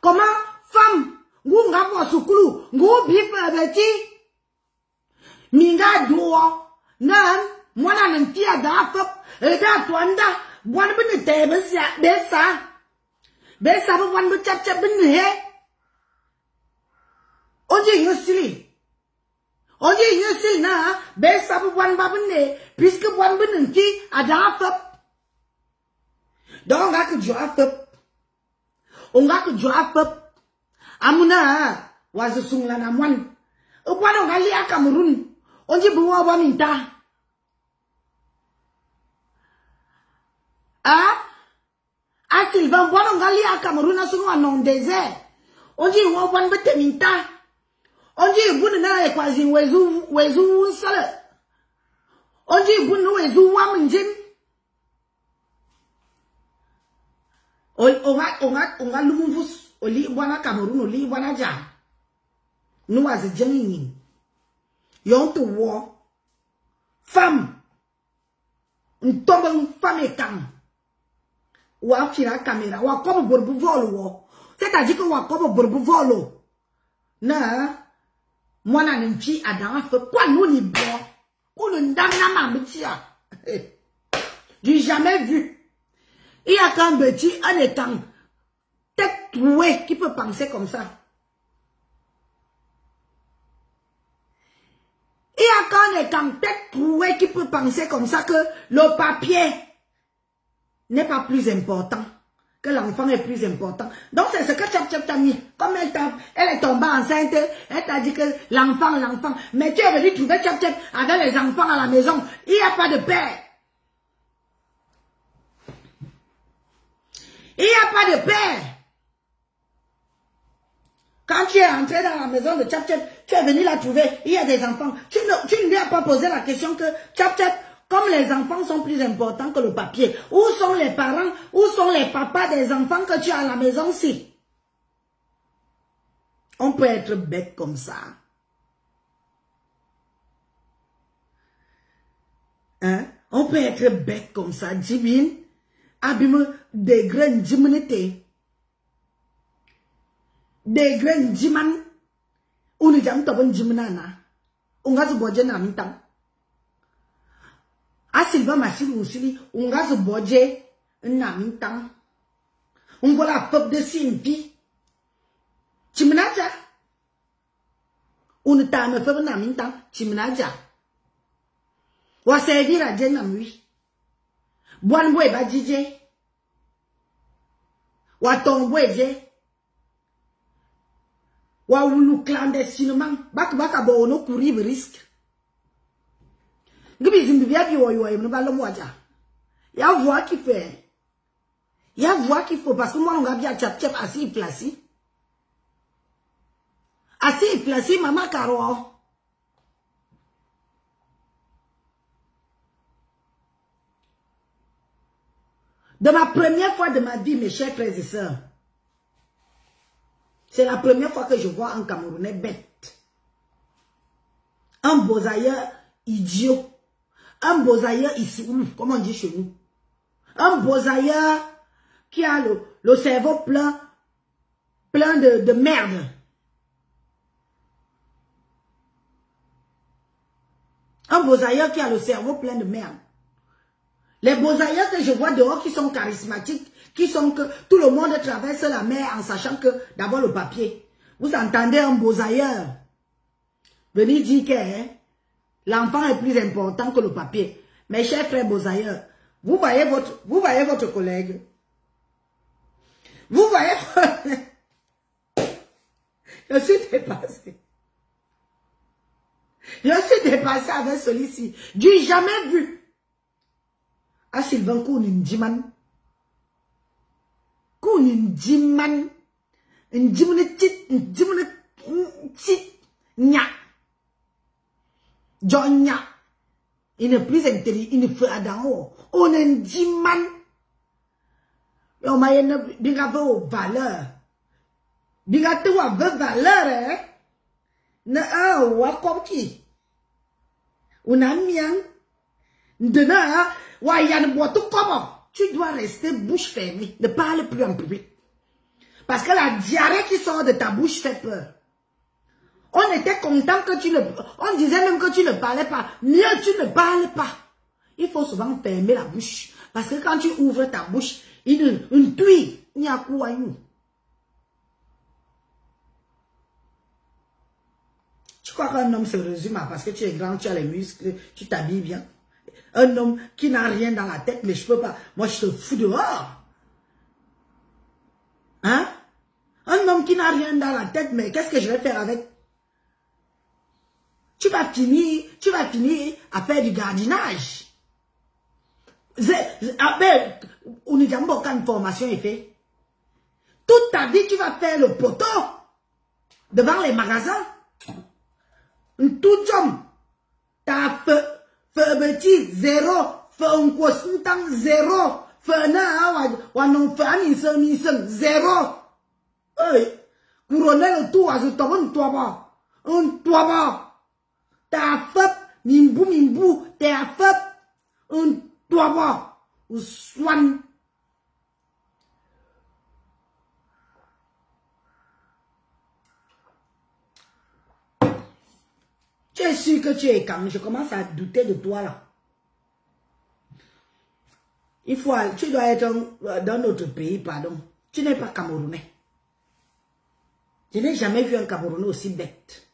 comment femme ngu nga bo sukulu ngu bi fa beti minga duo nan mona nan ti ada fa e da twanda bon bin te besa Besa bu wan bu chap bin he. Oje yosili. Oje yosil na besa bu wan ba bin he puisque wan bin ki ada fop. Donc nga ku joa fop. Onga ku joa fop. Amuna wazu sungla na mwan. O bwana ngali a Cameroun. Onje bu wa minta. A Sylvain, on gali à Cameroun, à non désert. On dit, on va mettre minta. On dit, vous n'avez pas quasi, wezu, sale. On dit, vous n'avez pas wezu, on va l'ouvus, on lit, wana Cameroun, on lit, wana ja. Nous, as a journey. Yon to war. Femme. On tombe une femme et cam. Ou a fira caméra, ou a comme borbu volo. C'est-à-dire que ou a comme borbu volo. Na, moi n'a n'impi à dans feu, quoi nous ni bon, ou nous n'damna mambitia. J'ai jamais vu. Il y a qu'un petit, un étang, tête trouée, qui peut penser comme ça. Il y a qu'un étang, tête trouée, qui peut penser comme ça que le papier n'est pas plus important, que l'enfant est plus important. Donc c'est ce que Chap t'a mis. Comme elle est tombée enceinte, elle t'a dit que l'enfant. Mais tu es venu trouver Chap avec les enfants à la maison. Il n'y a pas de père. Il n'y a pas de père. Quand tu es entré dans la maison de Chap, tu es venu la trouver. Il y a des enfants. Tu ne lui as pas posé la question que Chap, comme les enfants sont plus importants que le papier, où sont les parents, où sont les papas des enfants que tu as à la maison si? On peut être bête comme ça. Hein? On peut être bête comme ça. Jibin, abîme des graines d'immunité. Des graines d'imman. Ou nous avons tabon d'immanana. On va se boire en même temps. A Sylvain Massili Moussili, on va se bodger un amintan. On voit la pop de Simpi. Chimnaja. On ne t'a me fait un amintan. Chimnaja. Wa servir à Djenamui. Boanboe badjije. Wa tomboeje. Wa oulu clandestinement. Bak bo no courir risque. Il y a voix qui fait. Il y a voix qu'il faut parce que moi on a bien Chap assis placé. Assis placé maman Caro. De ma première fois de ma vie, mes chers frères et sœurs, c'est la première fois que je vois un Camerounais bête. Un bosailleur idiot. Un bosailleur ici, comme on dit chez nous. Un bosailleur qui a le cerveau plein de merde. Un bosailleur qui a le cerveau plein de merde. Les bosailleurs que je vois dehors qui sont charismatiques, qui sont que tout le monde traverse la mer en sachant que d'abord le papier. Vous entendez un bosailleur venir dire que l'enfant est plus important que le papier. Mes chers frères bosailleurs, vous voyez votre collègue. Vous voyez Je suis dépassée. Je suis dépassée avec celui-ci. Du jamais vu. À Sylvain Kounindjiman. Kounindjiman. John il est plus intelligent, il ne fait d'en haut. On est Jiman. On m'a dit, bien valeur. Bien valeur, hein. Na comme qui. On a mis un. Dena, wayan boit tout comment. Tu dois rester bouche fermée. Ne parle plus en public. Parce que la diarrhée qui sort de ta bouche fait peur. On était content que tu ne... On disait même que tu ne parlais pas. Mieux, tu ne parles pas. Il faut souvent fermer la bouche. Parce que quand tu ouvres ta bouche, une tuile, il y a quoi à nous. Tu crois qu'un homme se résume parce que tu es grand, tu as les muscles, tu t'habilles bien. Un homme qui n'a rien dans la tête, mais je peux pas. Moi, je te fous dehors. Hein? Un homme qui n'a rien dans la tête, mais qu'est-ce que je vais faire avec? Tu vas finir à faire du gardiennage. On nous dit qu'une formation est faite. Toute ta vie, tu vas faire le poteau devant les magasins. Tout homme, t'as fait petit zéro, fait un costume zéro, fait un zéro. Couronner le tout à ce temps, un toit. T'as fait, mimbu, t'as fait, un toit, ou swan. Tu es sûr que tu es calme, je commence à douter de toi là. Tu dois être dans notre pays, pardon. Tu n'es pas Camerounais. Je n'ai jamais vu un Camerounais aussi bête.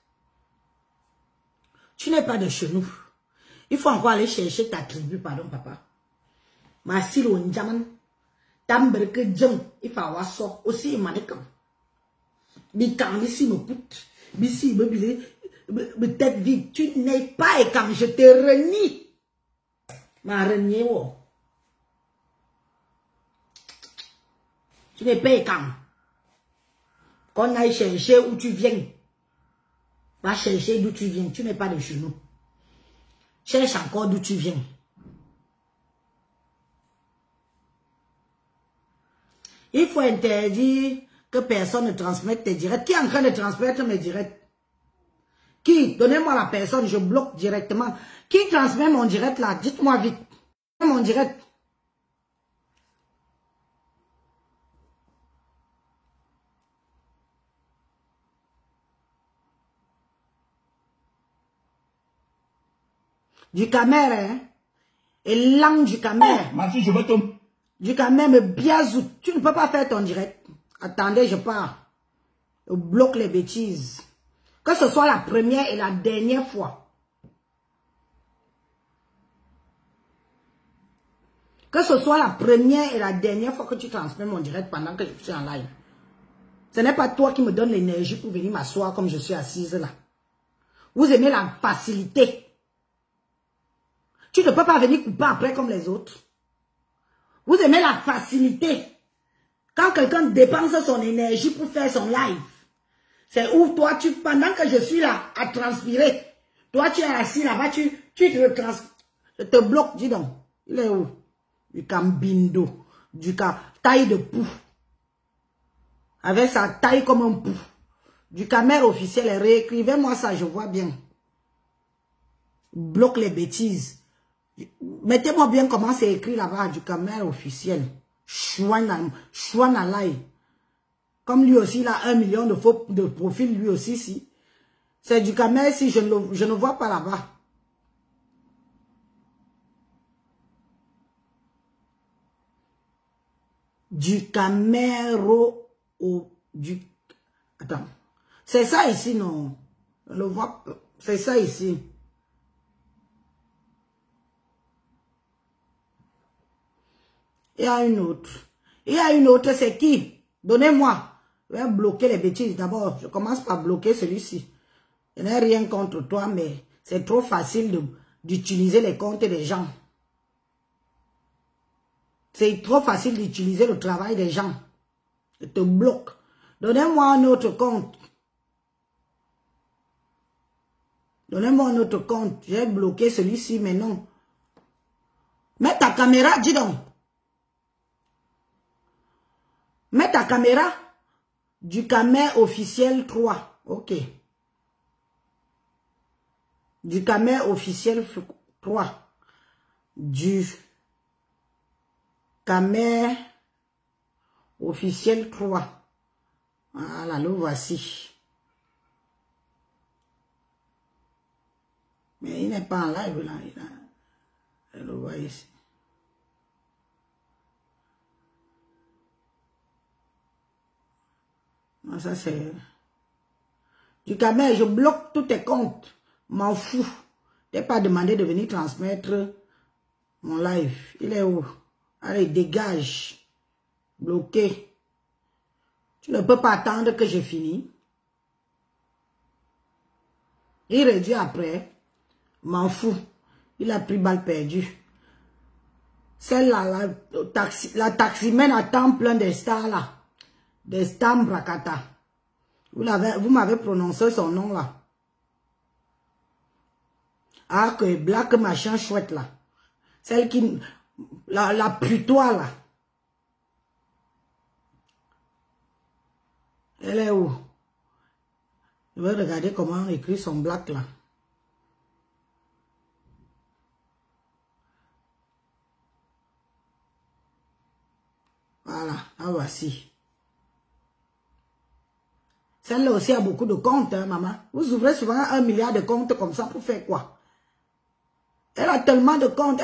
Tu n'es pas de chez nous. Il faut encore aller chercher ta tribu, pardon, papa. Ma silo njaman. Tamberke djeng. Il faut avoir ça. Aussi, il m'a dit comme. Bikang, ici, me coûte. Ici, me tête vide. Tu n'es pas et quand je te renie. Ma renier, oh. Tu n'es pas et quand. Qu'on aille chercher où tu viens. Va chercher d'où tu viens. Tu n'es pas de chez nous. Cherche encore d'où tu viens. Il faut interdire que personne ne transmette tes directs. Qui est en train de transmettre mes directs? Qui? Donnez-moi la personne, je bloque directement. Qui transmet mon direct là? Dites-moi vite. Mon direct. Du camère, hein? Et langue du camère. Merci, je veux tomber. Du camère, mais biazou. Tu ne peux pas faire ton direct. Attendez, je pars. Je bloque les bêtises. Que ce soit la première et la dernière fois. Que ce soit la première et la dernière fois que tu transmets mon direct pendant que je suis en live. Ce n'est pas toi qui me donne l'énergie pour venir m'asseoir comme je suis assise là. Vous aimez la facilité. Tu ne peux pas venir couper après comme les autres. Vous aimez la facilité. Quand quelqu'un dépense son énergie pour faire son live, c'est où toi, pendant que je suis là à transpirer, toi tu es assis là-bas, tu te transpires. Je te bloque, dis donc. Il est où? Du cambindo, du taille de poux. Avec sa taille comme un poux. Du camère officiel, réécrivez-moi ça, je vois bien. Bloque les bêtises. Mettez-moi bien comment c'est écrit là-bas, du camère officiel. Chouanalai. Comme lui aussi, il a 1 million de profils, lui aussi, si. C'est du camère, si je ne vois pas là-bas. Du caméro au... Attends. C'est ça ici, non? Je le vois. C'est ça ici. Il y a une autre. Il y a une autre, c'est qui? Donnez-moi. Je vais bloquer les bêtises. D'abord, je commence par bloquer celui-ci. Je n'ai rien contre toi, mais c'est trop facile d'utiliser les comptes des gens. C'est trop facile d'utiliser le travail des gens. Je te bloque. Donnez-moi un autre compte. Donnez-moi un autre compte. J'ai bloqué celui-ci, mais non. Mets ta caméra, dis donc. Mets ta caméra. Du Kamer officiel 3. Ok. Du Kamer officiel 3. Du Kamer officiel 3. Voilà, le voici. Mais il n'est pas en live là. Je le vois ici. Non, ça c'est... Du Kamer, je bloque tous tes comptes. M'en fous. Je n'ai pas demandé de venir transmettre mon live. Il est où? Allez, dégage. Bloqué. Tu ne peux pas attendre que j'ai fini. Il réduit après. M'en fous. Il a pris balle perdue. Celle-là, la taximène attend plein de stars là. Des stars Brakata. Vous m'avez prononcé son nom là. Ah, que black machin chouette là. Celle qui... La putois là. Elle est où? Je vais regarder comment on écrit son black là. Voilà, la voici. Celle-là aussi a beaucoup de comptes, hein, maman. Vous ouvrez souvent 1 milliard de comptes comme ça pour faire quoi? Elle a tellement de comptes.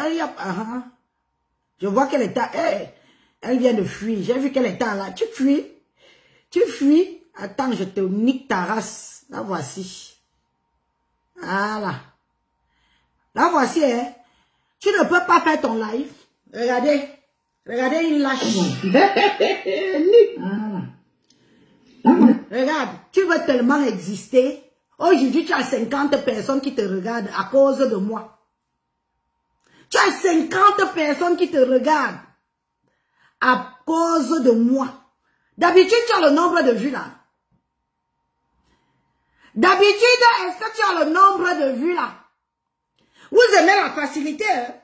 Je vois qu'elle est à... elle vient de fuir. J'ai vu qu'elle était là. Tu fuis. Tu fuis. Attends, je te nique ta race. La voici. Voilà. La voici, hein. Tu ne peux pas faire ton live. Regardez. Regardez, il lâche. Regarde, tu veux tellement exister. Aujourd'hui, tu as 50 personnes qui te regardent à cause de moi. Tu as 50 personnes qui te regardent à cause de moi. D'habitude, tu as le nombre de vues là. D'habitude, est-ce que tu as le nombre de vues là? Vous aimez la facilité, hein?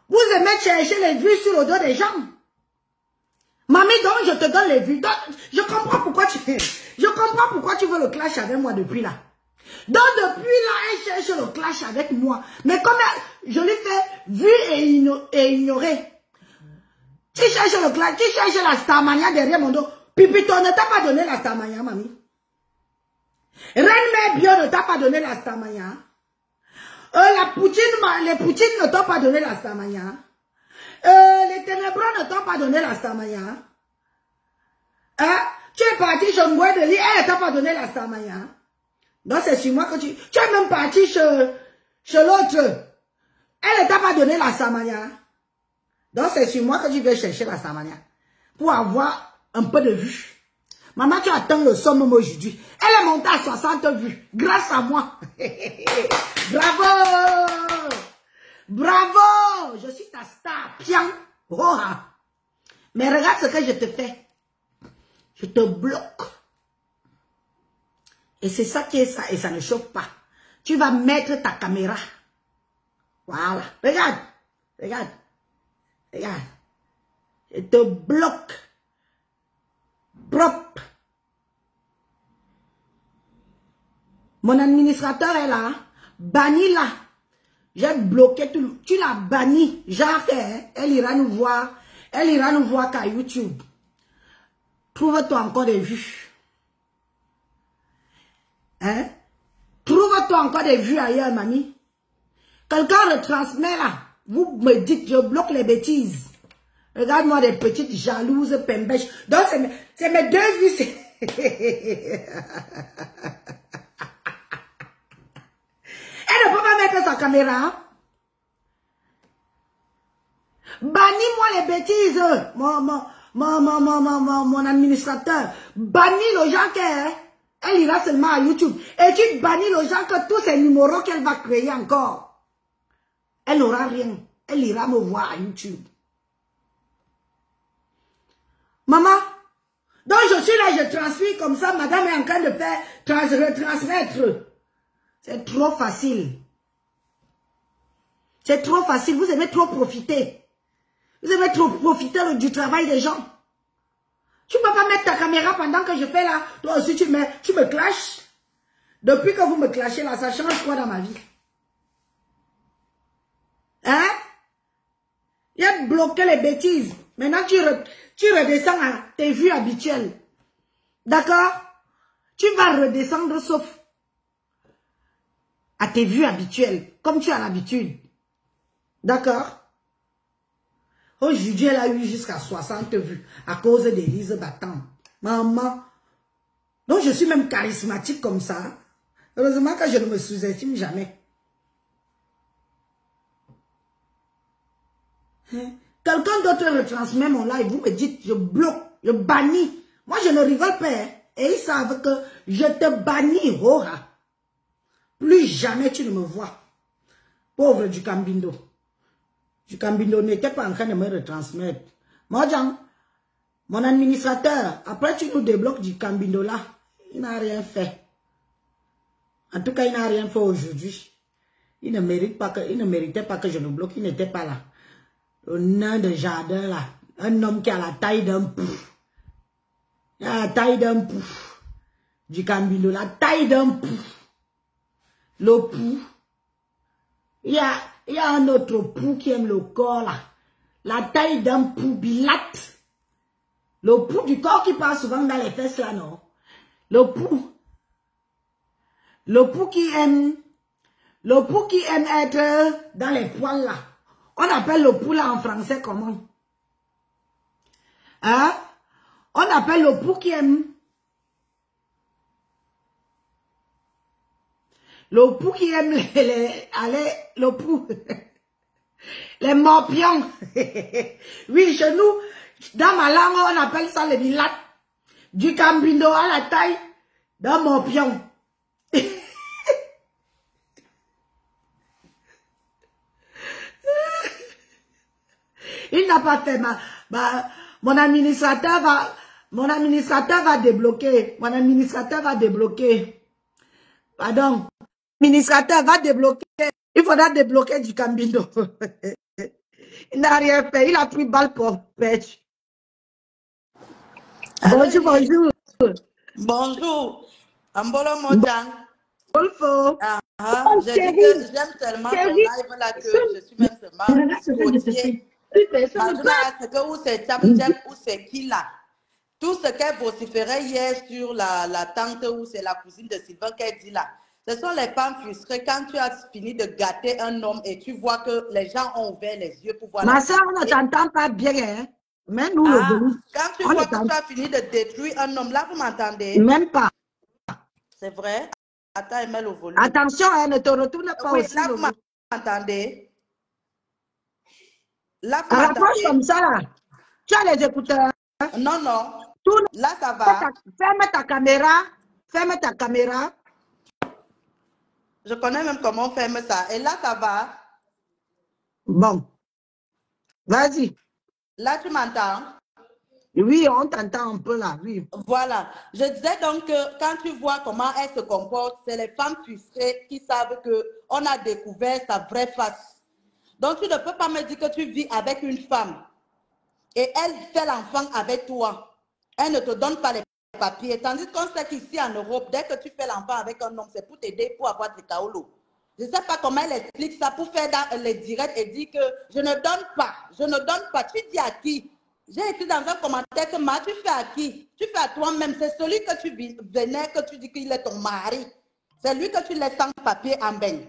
Vous aimez chercher les vues sur le dos des gens. Mamie, donc je te donne les vues. Donc, je comprends pourquoi tu veux le clash avec moi depuis là. Donc depuis là, elle cherche le clash avec moi. Mais comme je lui fais vu et ignorer. Tu cherches le clash, tu cherches la Starmania derrière mon dos. Pipito ne t'a pas donné la Starmania, mamie. Reine Bio ne t'a pas donné la Starmania. Les Poutines ne t'ont pas donné la Starmania. Les Ténébreux ne t'ont pas donné la Starmania. Hein? Tu es parti chez Ngoué de Li, elle ne t'a pas donné la Starmania. Donc c'est sur moi que tu es même parti chez l'autre. Elle ne t'a pas donné la Starmania. Donc c'est sur moi que tu veux chercher la Starmania. Pour avoir un peu de vue. Maman, tu atteins le summum aujourd'hui. Elle est montée à 60 vues. Grâce à moi. Bravo! Bravo! Je suis ta star. Pian. Oh, mais regarde ce que je te fais. Je te bloque. Et c'est ça qui est ça. Et ça ne chauffe pas. Tu vas mettre ta caméra. Voilà. Regarde. Regarde. Regarde. Je te bloque. Propre. Mon administrateur est là. Banni là. J'ai bloqué tout. Tu l'as banni. Genre, elle ira nous voir. Elle ira nous voir qu'à YouTube. Trouve-toi encore des vues. Hein? Trouve-toi encore des vues ailleurs, mamie. Quelqu'un retransmet là. Vous me dites, je bloque les bêtises. Regarde-moi des petites jalouses pembèches. Donc, c'est mes 2 vues. Elle ne peut pas mettre sa caméra. Bannis-moi les bêtises. mon administrateur, bannis le gens elle ira seulement à YouTube. Et tu bannis le gens que tous ces numéros qu'elle va créer encore. Elle n'aura rien. Elle ira me voir à YouTube. Maman, donc je suis là, je transmets comme ça, madame est en train de faire retransmettre. C'est trop facile. C'est trop facile, vous aimez trop profiter. Vous aimez trop profiter du travail des gens. Tu ne peux pas mettre ta caméra pendant que je fais là. Toi aussi, tu me clashes. Depuis que vous me clashez là, ça change quoi dans ma vie? Hein? Il y a bloqué les bêtises. Maintenant, tu redescends à tes vues habituelles. D'accord? Tu vas redescendre sauf à tes vues habituelles, comme tu as l'habitude. D'accord? Aujourd'hui, elle a eu jusqu'à 60 vues à cause d'Élise Battant. Maman. Donc, je suis même charismatique comme ça. Heureusement que je ne me sous-estime jamais. Hein? Quelqu'un d'autre retransmet mon live, vous me dites, je bloque, je bannis. Moi, je ne rigole pas. Hein? Et ils savent que je te bannis, Rora. Plus jamais tu ne me vois. Pauvre du Cambindo. Du Cambindo n'était pas en train de me retransmettre. Moi, mon administrateur, après tu nous débloques du Cambindo là, il n'a rien fait. En tout cas, il n'a rien fait aujourd'hui. Il ne méritait pas que je le bloque, il n'était pas là. Le nain de jardin là, un homme qui a la taille d'un pou. Il a la taille d'un pou. Du Cambindo, la taille d'un pou. Le pou. Il y a un autre pou qui aime le corps là. La taille d'un pou bilate. Le pou du corps qui passe souvent dans les fesses là, non? Le pou. Le pou qui aime être dans les poils là. On appelle le pou là en français comment? Hein? On appelle le pou qui aime. Le pou qui aime le pou. Les morpions. Oui, chez nous, dans ma langue, on appelle ça les bilates. Du Cambindo à la taille d'un morpion. Il n'a pas fait mon administrateur va débloquer. Mon administrateur va débloquer. Pardon. L'administrateur va débloquer. Il faudra débloquer du Cambindo. Il n'a rien fait. Il a pris balle pour pêche. Bonjour, bonjour. Bonjour. Ambolo Mojang. Bonjour. J'ai dit que j'aime tellement ton live là que je suis même seulement côtier. Maintenant, où c'est Tchamdjep ou c'est qui là? Tout ce qu'elle vociférait hier sur la tante ou c'est la cousine de Sylvain qu'elle dit là. Ce sont les femmes frustrées quand tu as fini de gâter un homme et tu vois que les gens ont ouvert les yeux pour voir. Ma soeur, on ne t'entend pas bien. Hein? Même nous, quand tu vois que tu as fini de détruire un homme, là, vous m'entendez? Même pas. C'est vrai? Attends, elle met le volume. Attention, elle ne te retourne pas aussi. Là, vous m'entendez? Là, vous m'entendez? Comme ça, là. Tu as les écouteurs? Non, non. Tout là, ça va. Ferme ta caméra. Ferme ta caméra. Je connais même comment on ferme ça. Et là, ça va. Bon. Vas-y. Là, tu m'entends? Oui, on t'entend un peu là, oui. Voilà. Je disais donc que quand tu vois comment elle se comporte, c'est les femmes frustrées qui savent qu'on a découvert sa vraie face. Donc, tu ne peux pas me dire que tu vis avec une femme et elle fait l'enfant avec toi. Elle ne te donne pas les papiers. Tandis qu'on sait qu'ici en Europe, dès que tu fais l'enfant avec un homme, c'est pour t'aider pour avoir des kaolo. Je ne sais pas comment elle explique ça pour faire dans les directs et dire que je ne donne pas. Je ne donne pas. Tu dis à qui? J'ai écrit dans un commentaire que tu fais à qui? Tu fais à toi-même. C'est celui que tu venais, que tu dis qu'il est ton mari. C'est lui que tu laisses sans papier en baigne.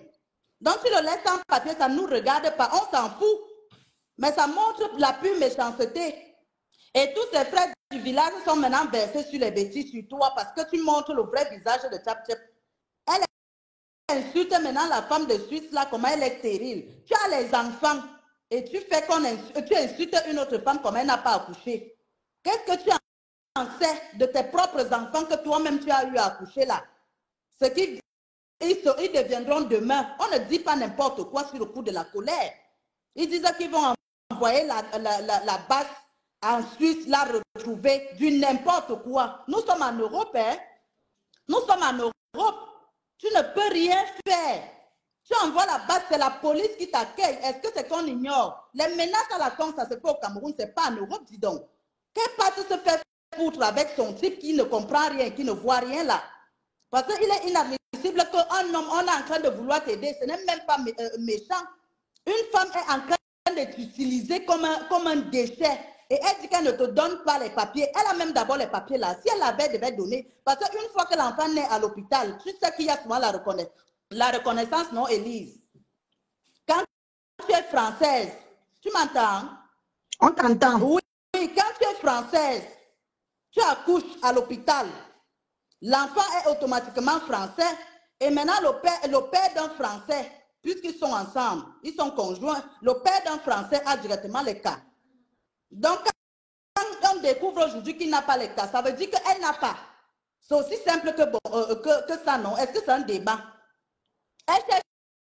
Donc tu le laisses sans papier, ça ne nous regarde pas. On s'en fout. Mais ça montre la pure méchanceté. Et tous ces frères du village sont maintenant versés sur les bêtises sur toi parce que tu montres le vrai visage de Tchap-Tchep. Elle insulte maintenant la femme de Suisse là, comment elle est stérile. Tu as les enfants et tu fais tu insultes une autre femme comme elle n'a pas accouché. Qu'est-ce que tu en sais de tes propres enfants que toi-même tu as eu à accoucher là? Ce qui ils deviendront demain. On ne dit pas n'importe quoi sur le coup de la colère. Ils disent qu'ils vont envoyer la base en Suisse, la retrouver, du n'importe quoi. Nous sommes en Europe, hein? Nous sommes en Europe. Tu ne peux rien faire. Tu envoies la base, c'est la police qui t'accueille. Est-ce que c'est qu'on ignore? Les menaces à la con, ça se fait au Cameroun, c'est pas en Europe, dis donc. Quelle part se fait foutre avec son type qui ne comprend rien, qui ne voit rien là? Parce qu'il est inadmissible qu'un homme, on est en train de vouloir t'aider, ce n'est même pas méchant. Une femme est en train de t'utiliser comme un déchet. Et elle dit qu'elle ne te donne pas les papiers. Elle a même d'abord les papiers là. Si elle avait, devait donner. Parce qu'une fois que l'enfant naît à l'hôpital, tu sais qu'il y a souvent la reconnaissance, non, Élise? Quand tu es française, tu m'entends? On t'entend. Oui, quand tu es française, tu accouches à l'hôpital. L'enfant est automatiquement français. Et maintenant, le père d'un Français, puisqu'ils sont ensemble, ils sont conjoints, le père d'un Français a directement les cas. Donc, quand on découvre aujourd'hui qu'il n'a pas les cas, ça veut dire qu'elle n'a pas. C'est aussi simple que ça, non? Est-ce que c'est un débat? Elle cherche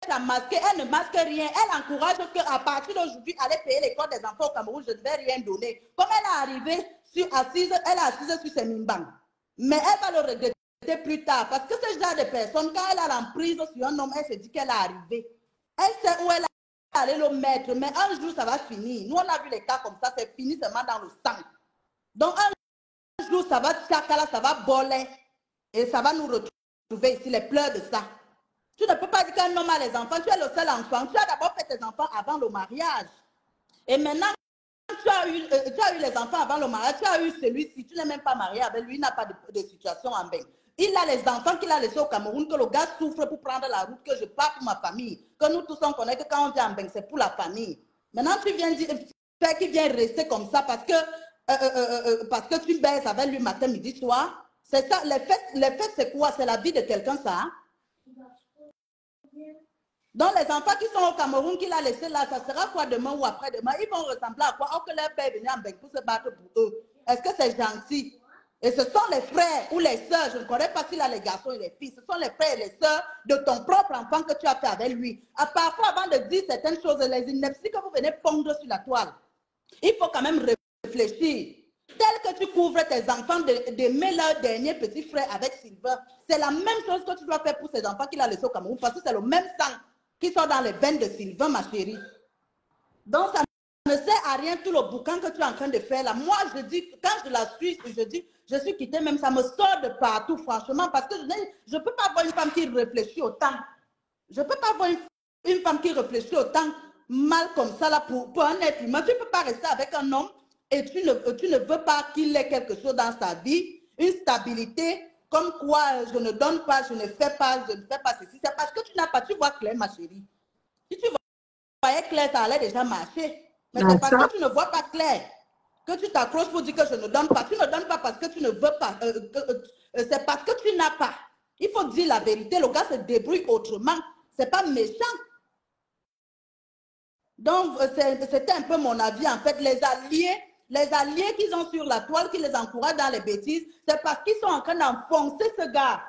à masquer, elle ne masque rien. Elle encourage qu'à partir d'aujourd'hui, aller payer l'école des enfants au Cameroun, je ne vais rien donner. Comme elle est arrivée assise sur ses mimbangs. Mais elle va le regretter plus tard. Parce que ce genre de personne, quand elle a l'emprise sur un homme, elle se dit qu'elle est arrivée. Elle sait où elle est allée le mettre. Mais un jour, ça va finir. Nous, on a vu les cas comme ça, c'est fini seulement dans le sang. Donc, un jour, ça va tchakala, ça va boler. Et ça va nous retrouver ici, les pleurs de ça. Tu ne peux pas dire qu'un homme a les enfants. Tu es le seul enfant. Tu as d'abord fait tes enfants avant le mariage. Et maintenant, tu as eu les enfants avant le mariage. Tu as eu celui-ci. Tu n'es même pas marié avec lui. Il n'a pas de situation en bain. Il a les enfants qu'il a laissés au Cameroun, que le gars souffre pour prendre la route, que je pars pour ma famille. Que nous tous on connaît que quand on vient en bain, c'est pour la famille. Maintenant, tu viens dire qu'il vient rester comme ça parce que tu baises avec lui matin, midi, soir. C'est ça. Les faits, c'est quoi? C'est la vie de quelqu'un, ça. Donc, les enfants qui sont au Cameroun, qu'il a laissés là, ça sera quoi demain ou après-demain? Ils vont ressembler à quoi? Or que leur père venait en Bec pour se battre pour eux. Est-ce que c'est gentil? Et ce sont les frères ou les sœurs, je ne connais pas s'il a les garçons et les filles, ce sont les frères et les sœurs de ton propre enfant que tu as fait avec lui. Parfois, avant de dire certaines choses, les inepties que vous venez pondre sur la toile, il faut quand même réfléchir. Tel que tu couvres tes enfants d'aimer leur dernier petit frère avec Sylvain, c'est la même chose que tu dois faire pour ces enfants qu'il a laissés au Cameroun, parce que c'est le même sang qui sont dans les veines de Sylvain, ma chérie. Donc, ça ne sert à rien tout le boucan que tu es en train de faire là. Moi, je dis, quand je la suis, je dis, je suis quittée, même ça me sort de partout, franchement, parce que je ne peux pas voir une femme qui réfléchit autant. Je ne peux pas voir une femme qui réfléchit autant mal comme ça là pour un être humain. Tu ne peux pas rester avec un homme et tu ne veux pas qu'il ait quelque chose dans sa vie, une stabilité, comme quoi je ne donne pas, je ne fais pas ceci. C'est parce que tu n'as pas, tu vois clair, ma chérie. Si tu voyais clair, ça allait déjà marcher. Mais c'est parce que tu ne vois pas clair que tu t'accroches pour dire que je ne donne pas. Tu ne donnes pas parce que tu ne veux pas. C'est parce que tu n'as pas. Il faut dire la vérité. Le gars se débrouille autrement. Ce n'est pas méchant. Donc, c'était un peu mon avis. En fait, les alliés qu'ils ont sur la toile, qui les encouragent dans les bêtises, c'est parce qu'ils sont en train d'enfoncer ce gars.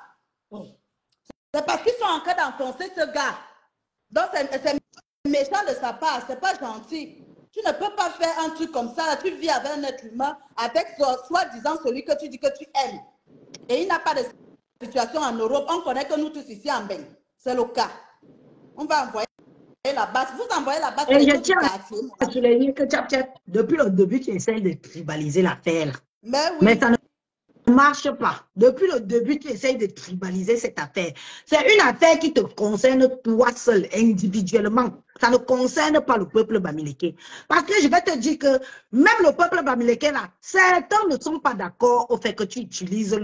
C'est parce qu'ils sont en train d'enfoncer ce gars. Donc, c'est méchant de sa part. C'est pas gentil. Tu ne peux pas faire un truc comme ça. Tu vis avec un être humain, avec soi-disant celui que tu dis que tu aimes. Et il n'a pas de situation en Europe. On connaît que nous tous ici en Beng. C'est le cas. On va envoyer la base. Vous envoyez la base. Et je tiens à souligner que depuis le début, tu essaies de tribaliser l'affaire. Mais ça ne marche pas. Depuis le début, tu essaies de tribaliser cette affaire. C'est une affaire qui te concerne toi seul, individuellement. Ça ne concerne pas le peuple bamileke. Parce que je vais te dire que même le peuple bamileke, là, certains ne sont pas d'accord au fait que tu utilises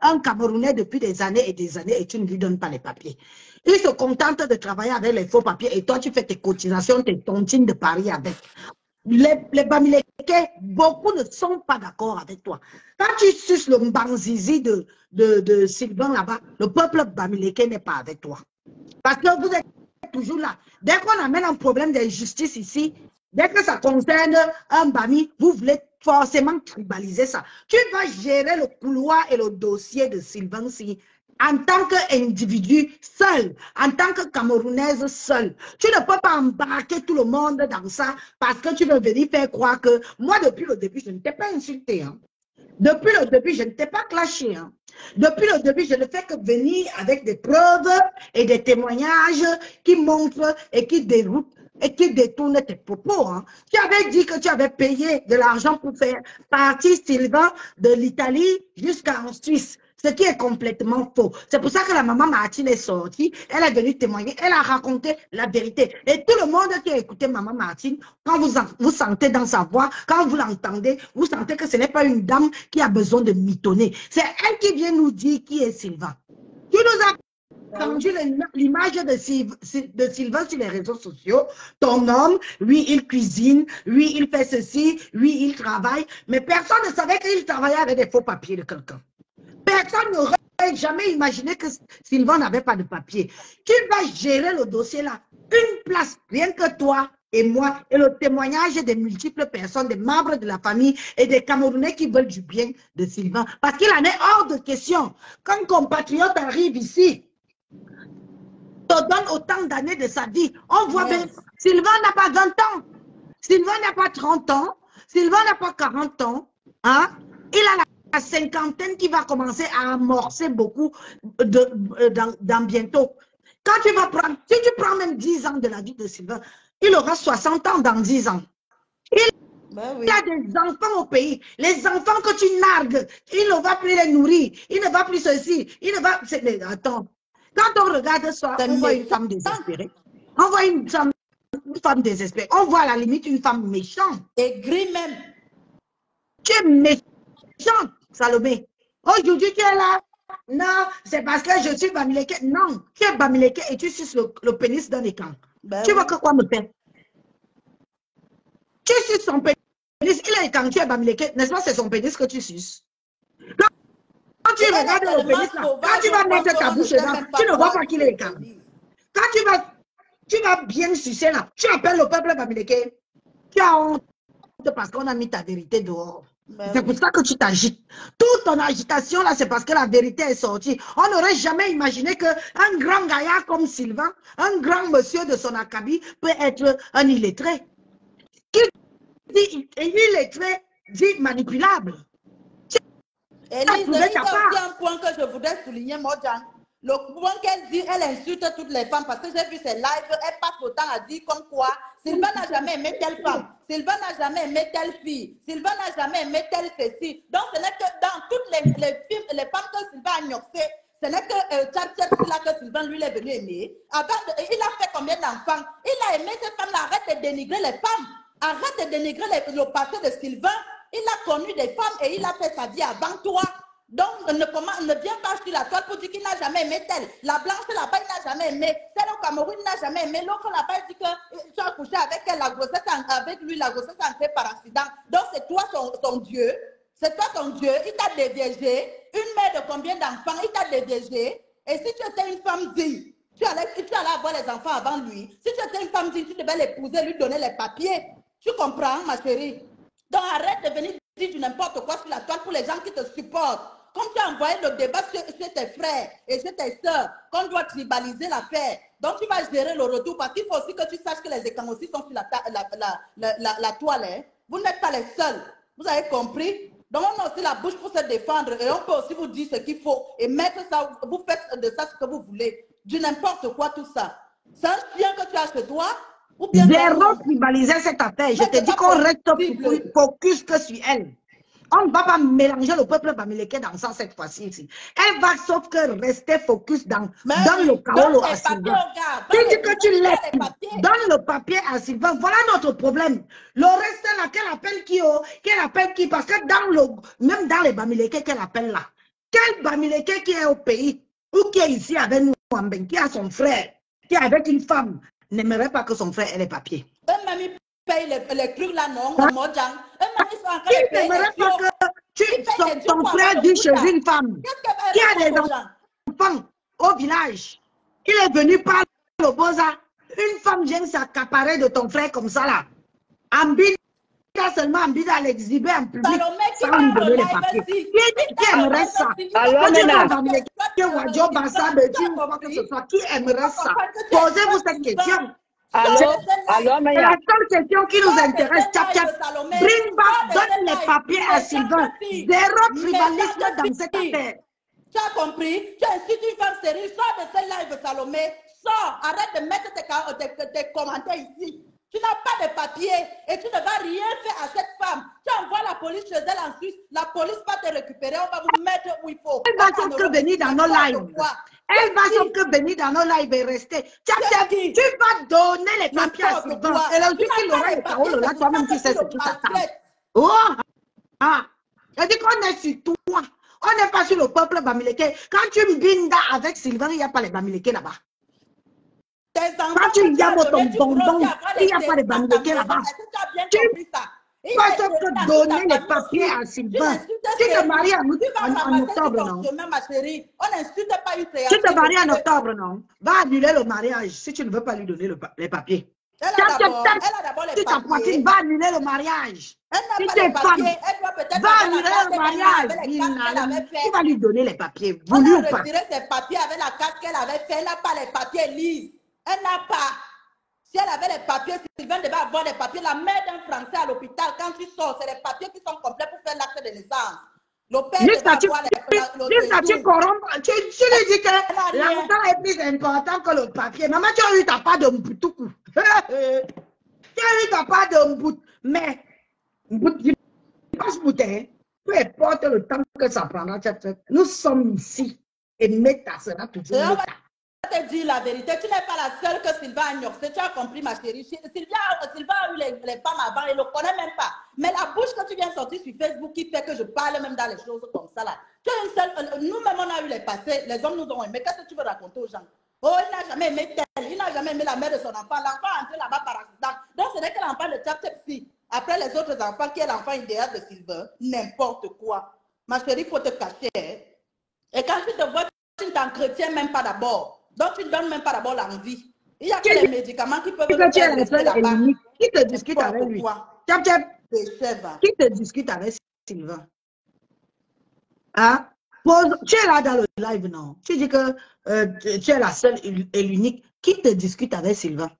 un Camerounais depuis des années et tu ne lui donnes pas les papiers. Il se contente de travailler avec les faux papiers et toi, tu fais tes cotisations, tes tontines de Paris avec. Les Bamileke, beaucoup ne sont pas d'accord avec toi. Quand tu suces le mbanzizi de Sylvain là-bas, le peuple Bamileke n'est pas avec toi. Parce que vous êtes toujours là. Dès qu'on amène un problème d'injustice ici, dès que ça concerne un Bami, vous voulez forcément tribaliser ça. Tu vas gérer le couloir et le dossier de Sylvain si en tant qu'individu seul, en tant que Camerounaise seule. Tu ne peux pas embarquer tout le monde dans ça parce que tu veux venir faire croire que moi, depuis le début, je ne t'ai pas insulté. Hein. Depuis le début, je ne t'ai pas clashé. Hein. Depuis le début, je ne fais que venir avec des preuves et des témoignages qui montrent et qui déroutent et qui détournent tes propos. Hein. Tu avais dit que tu avais payé de l'argent pour faire partir Sylvain de l'Italie jusqu'en Suisse. Ce qui est complètement faux. C'est pour ça que la maman Martine est sortie, elle est venue témoigner, elle a raconté la vérité. Et tout le monde qui a écouté maman Martine, quand vous sentez dans sa voix, quand vous l'entendez, vous sentez que ce n'est pas une dame qui a besoin de mitonner. C'est elle qui vient nous dire qui est Sylvain. Tu nous as rendu l'image de Sylvain sur les réseaux sociaux. Ton homme, lui, il cuisine, lui, il fait ceci, lui, il travaille. Mais personne ne savait qu'il travaillait avec des faux papiers de quelqu'un. Personne n'aurait jamais imaginé que Sylvain n'avait pas de papier. Tu vas gérer le dossier là. Une place, rien que toi et moi, et le témoignage des multiples personnes, des membres de la famille et des Camerounais qui veulent du bien de Sylvain. Parce qu'il en est hors de question. Quand compatriote arrive ici, te donne autant d'années de sa vie. On voit bien, Sylvain n'a pas 20 ans. Sylvain n'a pas 30 ans. Sylvain n'a pas 40 ans. Hein? Il a la cinquantaine qui va commencer à amorcer beaucoup dans bientôt. Quand tu vas prendre, si tu prends même 10 ans de la vie de Sylvain, il aura 60 ans dans 10 ans. Il a des enfants au pays. Les enfants que tu nargues, il ne va plus les nourrir. Il ne va plus ceci. Il ne va... Mais attends. Quand on regarde ça, on voit une femme désespérée. On voit une femme désespérée. On voit à la limite une femme méchante. Aigrie même. Tu es méchante. Salomé, aujourd'hui tu es là. Non, c'est parce que je suis Bamileke. Non, tu es Bamileke et tu suces le pénis dans les camps. Tu vois que quoi me faire? Tu suces son pénis. Il est quand tu es Bamileke, n'est-ce pas? C'est son pénis que tu suces. Quand tu regardes le pénis là, quand tu vas mettre ta bouche dedans, tu ne vois pas qu'il est quand. Quand tu vas bien sucer là, tu appelles le peuple Bamileke. Tu as honte parce qu'on a mis ta vérité dehors. C'est pour ça que tu t'agites. Toute ton agitation là, c'est parce que la vérité est sortie. On n'aurait jamais imaginé qu'un grand gaillard comme Sylvain, un grand monsieur de son acabit, peut être un illettré. Qui dit illettré, dit manipulable. Élise, il y a aussi un point que je voudrais souligner, Modjan. Le point qu'elle dit, elle insulte toutes les femmes parce que j'ai vu ses lives, elle passe le temps à dire comme quoi Sylvain n'a jamais aimé telle femme, Sylvain n'a jamais aimé telle fille, Sylvain n'a jamais aimé telle ceci. Donc ce n'est que dans toutes les femmes que Sylvain a gnoxées, ce n'est que là que Sylvain lui est venu aimer. Il a fait combien d'enfants? Il a aimé ces femmes-là. Arrête de dénigrer les femmes. Arrête de dénigrer le passé de Sylvain. Il a connu des femmes et il a fait sa vie avant toi. Donc, ne viens pas sur la toile pour dire qu'il n'a jamais aimé telle. La blanche là-bas, il n'a jamais aimé. Celle au Cameroun, il n'a jamais aimé. L'autre là-bas, il dit que tu as couché avec elle, la grossesse avec lui, la grossesse a entrée par accident. Donc, c'est toi son Dieu. C'est toi son Dieu. Il t'a déviégé. Une mère de combien d'enfants? Il t'a déviégé. Et si tu étais une femme digne, tu allais avoir les enfants avant lui. Si tu étais une femme digne, tu devais l'épouser, lui donner les papiers. Tu comprends, ma chérie? Donc, arrête de venir dire du n'importe quoi sur la toile pour les gens qui te supportent. Comme tu as envoyé le débat chez tes frères et chez tes soeurs, qu'on doit tribaliser l'affaire. Donc, tu vas gérer le retour parce qu'il faut aussi que tu saches que les écans aussi sont sur la toile. Hein. Vous n'êtes pas les seuls. Vous avez compris? Donc, on a aussi la bouche pour se défendre et on peut aussi vous dire ce qu'il faut et mettre ça, vous faites de ça ce que vous voulez. Du n'importe quoi, tout ça. C'est un chien que tu as chez toi ou bien... Zéro tribaliser cette affaire. Je te dis qu'on reste focus que sur elle. On ne va pas mélanger le peuple bamileke dans ça cette fois-ci. Elle va sauf que rester focus dans le chaos à Sylvain. Tu dis que tu lèves, donne le papier à Sylvain. Voilà notre problème. Le reste là, qu'elle appelle qui, parce que même dans les bamileke qu'elle appelle là, quel bamileke qui est au pays, ou qui est ici avec nous, qui a son frère, qui est avec une femme, n'aimerait pas que son frère ait les papiers. Paye les trucs là, non, Modjan. Qui n'aimerait pas que ton frère dit chez une femme qui a des enfants au village, il est venu par le Boza, une femme vient s'accaparer de ton frère comme ça là. Ambine a seulement envie d'aller l'exhiber en public Salomé qui sans lui va donner au les live papiers. aussi. Qui aimerait ça? Alors, Quand tu Mena. vas Bamileke, Wadjo Bassa, Betty ou quoi que ce soit, qui aimerait ça? Posez-vous cette question. Alors, C'est la seule question qui nous intéresse. Bring back, donne les papiers à Sylvain. Zéro tribalisme dans cette affaire. Tu as compris? Tu insultes une femme stérile. Sors de ce live, Salomé. Sors. Arrête de mettre tes commentaires ici. Tu n'as pas de papier et tu ne vas rien faire à cette femme. Tu envoies la police chez elle en Suisse. La police va te récupérer. On va vous mettre où il faut. Elle va sauf que venir dans nos lives. Elle va sauf que venir dans nos lives et rester. Tu vas donner les papiers à Sylvain. Et là, tu l'auras le chaos, là, toi-même, tu sais ce qui t'attend. Oh! Ah! Je dis qu'on est sur toi. On n'est pas sur le peuple bamileke. Quand tu binda avec Sylvain, il n'y a pas les bamileke là-bas. Quand tu y as ton bonbon, il n'y a pas de bamileke là-bas. Tu vas te donner les papiers à Sylvain. Tu te maries en octobre, non? Tu te maries en octobre, non? Va annuler le mariage si tu ne veux pas lui donner les papiers. Si ta poitrine, va annuler le mariage. Si tu es femme, va annuler le mariage. Tu vas lui donner les papiers, voulu ou pas. Elle a retiré ses papiers avec la carte qu'elle avait fait. Elle n'a pas les papiers lisses. Elle n'a pas. Si elle avait les papiers, Sylvain devait avoir les papiers. La mère d'un Français à l'hôpital, quand tu sors, c'est les papiers qui sont complets pour faire l'acte de naissance. Le père Jusqu'à tu corrompes, tu lui dis que l'argent est plus important que le papier. Maman, tu as eu ta part de mboutou. Tu as eu ta part de mbout. Mais, peu importe le temps que ça prendra, nous sommes ici. Et Meta sera toujours Meta. Je vais te dire la vérité, tu n'es pas la seule que Sylvain a ignoré. Tu as compris, ma chérie. Sylvain a eu les femmes avant, il ne le connaît même pas. Mais la bouche que tu viens sortir sur Facebook qui fait que je parle même dans les choses comme ça là. Tu as une seule. Nous-mêmes, on a eu les passés. Les hommes nous ont aimé. Qu'est-ce que tu veux raconter aux gens? Oh, il n'a jamais aimé tel. Il n'a jamais aimé la mère de son enfant. L'enfant est entré là-bas par accident. Donc, c'est que l'enfant de Tchap-Tchap-Si. Après les autres enfants, qui est l'enfant idéal de Sylvain, n'importe quoi. Ma chérie, il faut te cacher. Et quand tu te vois, tu ne t'entretiens même pas d'abord. Donc, tu ne donnes même pas d'abord l'envie. Il y a que les médicaments qui peuvent te faire rester là-bas. Qui te discute avec lui? Qui te discute avec Sylvain? Hein? Tu es là dans le live, non? Tu dis que tu es la seule et l'unique. Qui te discute avec Sylvain?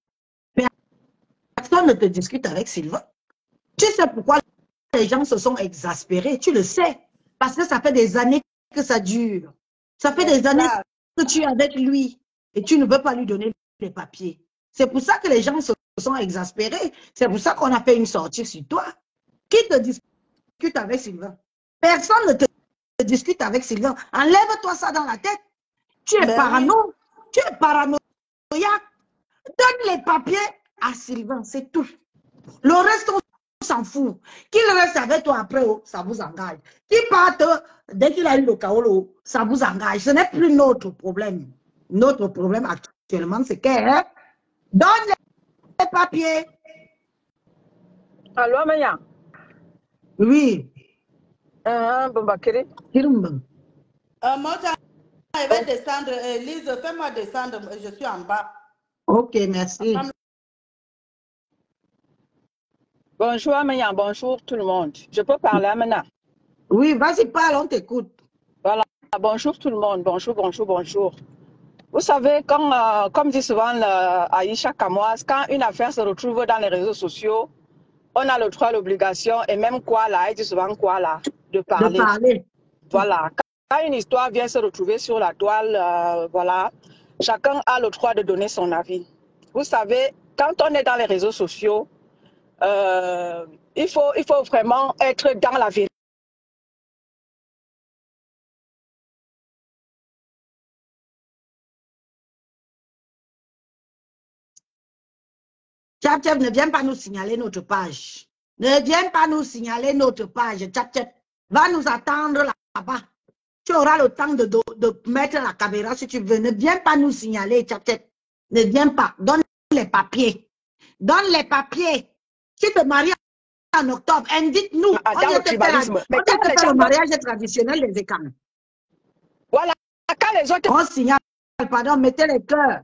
Personne ne te discute avec Sylvain. Tu sais pourquoi les gens se sont exaspérés? Tu le sais. Parce que ça fait des années que ça dure. Ça fait des années que tu es avec lui et tu ne veux pas lui donner les papiers. C'est pour ça que les gens se sont exaspérés. C'est pour ça qu'on a fait une sortie sur toi. Qui te discute avec Sylvain? Personne ne te discute avec Sylvain. Enlève-toi ça dans la tête. Tu es parano. Tu es paranoïaque. Donne les papiers à Sylvain, c'est tout. Le reste, on s'en fout. Qu'il reste avec toi après, ça vous engage. Qu'il parte, dès qu'il a eu le chaos, ça vous engage. Ce n'est plus notre problème. Notre problème actuellement, c'est que donne les papiers. Allô, Maya? Oui. Moi, je vais descendre. Lise, fais-moi descendre. Je suis en bas. Ok, merci. Bonjour, Maya. Bonjour, tout le monde. Je peux parler maintenant? Oui, vas-y, parle, on t'écoute. Voilà. Bonjour, tout le monde. Bonjour, bonjour, bonjour. Vous savez, quand, comme dit souvent Aïcha Kamoise, quand une affaire se retrouve dans les réseaux sociaux, on a le droit, l'obligation, et même quoi là, elle dit souvent quoi là, de parler. Voilà. Quand une histoire vient se retrouver sur la toile, voilà, chacun a le droit de donner son avis. Vous savez, quand on est dans les réseaux sociaux, il faut vraiment être dans la vérité. Tchap-Tchap, ne viens pas nous signaler notre page. Ne viens pas nous signaler notre page. Tchap-Tchap, va nous attendre là-bas. Tu auras le temps de mettre la caméra si tu veux. Ne viens pas nous signaler, Tchap-Tchap. Ne viens pas. Donne les papiers. Donne les papiers. Tu te maries en octobre. Indique-nous. On te fait le mariage traditionnel des écames. Voilà. Quand les autres... On signale, pardon, mettez les cœurs.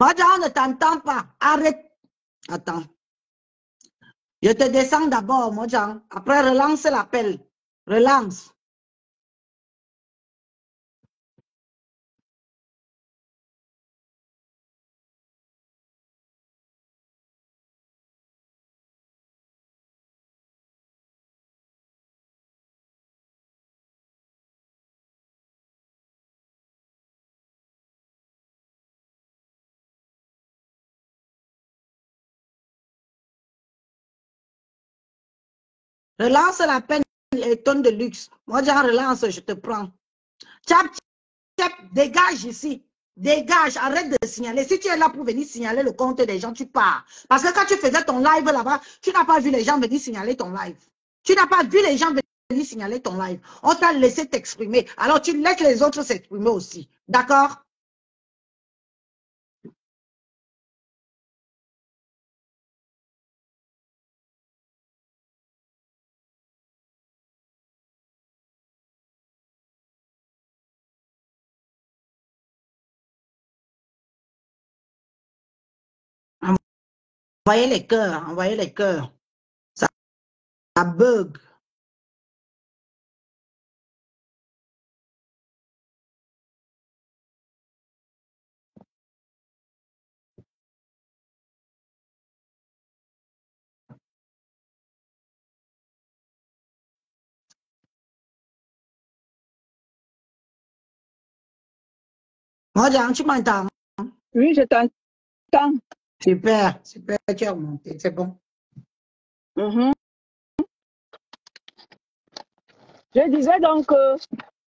Modja, on ne t'entend pas. Arrête. Attends. Je te descends d'abord, Modja. Après, relance l'appel. Relance. Relance l'appel et tonne de luxe. Modja, relance, je te prends. Tchap, tchap, dégage ici. Dégage, arrête de signaler. Si tu es là pour venir signaler le compte des gens, tu pars. Parce que quand tu faisais ton live là-bas, tu n'as pas vu les gens venir signaler ton live. Tu n'as pas vu les gens venir signaler ton live. On t'a laissé t'exprimer. Alors tu laisses les autres s'exprimer aussi. D'accord? Envoyez les cœurs, envoyez les cœurs. Ça bug. Modja, tu m'entends? Oui, je t'entends. Super, super, tu es remonté, c'est bon. Je disais donc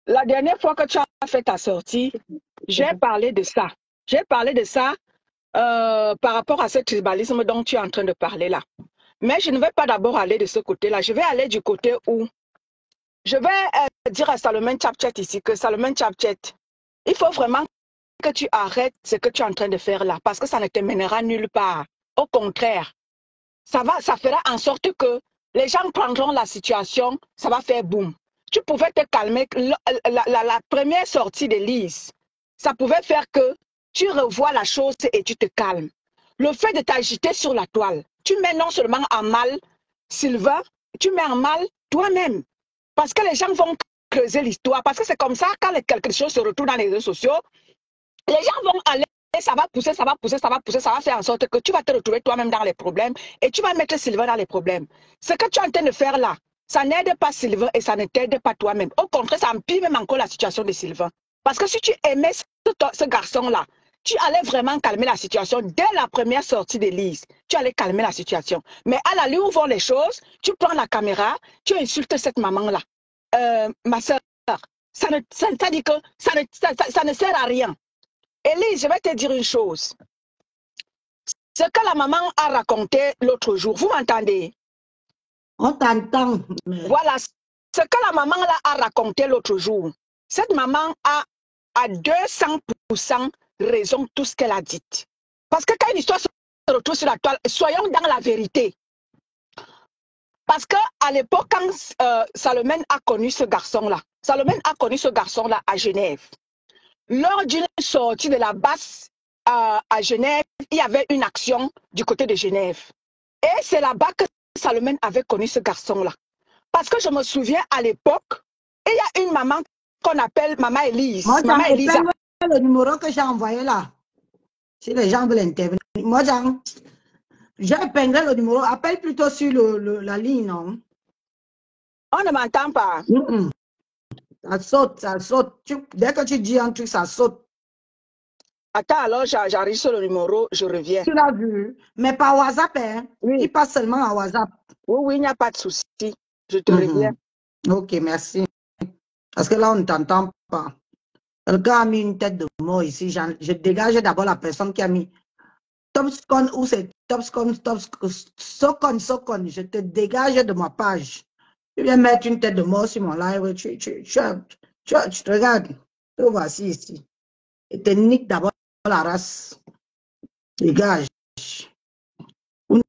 la dernière fois que tu as fait ta sortie, j'ai parlé de ça. J'ai parlé de ça par rapport à ce tribalisme dont tu es en train de parler là. Mais je ne vais pas d'abord aller de ce côté-là. Je vais aller du côté où je vais dire à Salomon Chapchat ici que Salomon Chapchat, il faut vraiment que tu arrêtes ce que tu es en train de faire là parce que ça ne te mènera nulle part. Au contraire, ça fera en sorte que les gens prendront la situation, ça va faire boum. Tu pouvais te calmer. La première sortie de Lise, ça pouvait faire que tu revois la chose et tu te calmes. Le fait de t'agiter sur la toile, tu mets non seulement en mal Sylvain, tu mets en mal toi-même. Parce que les gens vont creuser l'histoire. Parce que c'est comme ça, quand quelque chose se retrouve dans les réseaux sociaux, les gens vont aller, ça va pousser, ça va pousser, ça va pousser, ça va faire en sorte que tu vas te retrouver toi-même dans les problèmes et tu vas mettre Sylvain dans les problèmes. Ce que tu es en train de faire là, ça n'aide pas Sylvain et ça ne t'aide pas toi-même. Au contraire, ça empire même encore la situation de Sylvain. Parce que si tu aimais ce garçon-là, tu allais vraiment calmer la situation. Dès la première sortie de Lise, tu allais calmer la situation. Mais à la lieu où vont les choses, tu prends la caméra, tu insultes cette maman-là. Ma soeur, ça dit que ça ne sert à rien. Élise, je vais te dire une chose. Ce que la maman a raconté l'autre jour, vous m'entendez? On t'entend. Voilà, ce que la maman là a raconté l'autre jour. Cette maman a à 200% raison tout ce qu'elle a dit. Parce que quand une histoire se retrouve sur la toile, soyons dans la vérité. Parce qu'à l'époque, quand Salomon a connu ce garçon-là, Salomon a connu ce garçon-là à Genève. Lors d'une sortie de la basse à Genève, il y avait une action du côté de Genève. Et c'est là-bas que Salomon avait connu ce garçon-là. Parce que je me souviens à l'époque, il y a une maman qu'on appelle Maman Élise. Moi, Maman Elisa. le numéro que j'ai envoyé là. Si les gens veulent intervenir. Moi, j'ai épinglé le numéro. Appelle plutôt sur la ligne, non? On ne m'entend pas. Ça saute, ça saute. Dès que tu dis un truc, ça saute. Attends, alors j'arrive sur le numéro, je reviens. Tu l'as vu. Mais par WhatsApp, hein? Oui. Il passe seulement à WhatsApp. Oui, oui, il n'y a pas de souci. Je te reviens. Ok, merci. Parce que là, on ne t'entend pas. Quelqu'un a mis une tête de mort ici. Je dégage d'abord la personne qui a mis Topscon ou c'est Topscon. Je te dégage de ma page. Tu viens mettre une tête de mort sur mon live. Tu te regardes. Te voici ici. Et te nique d'abord la race. Dégage. Vous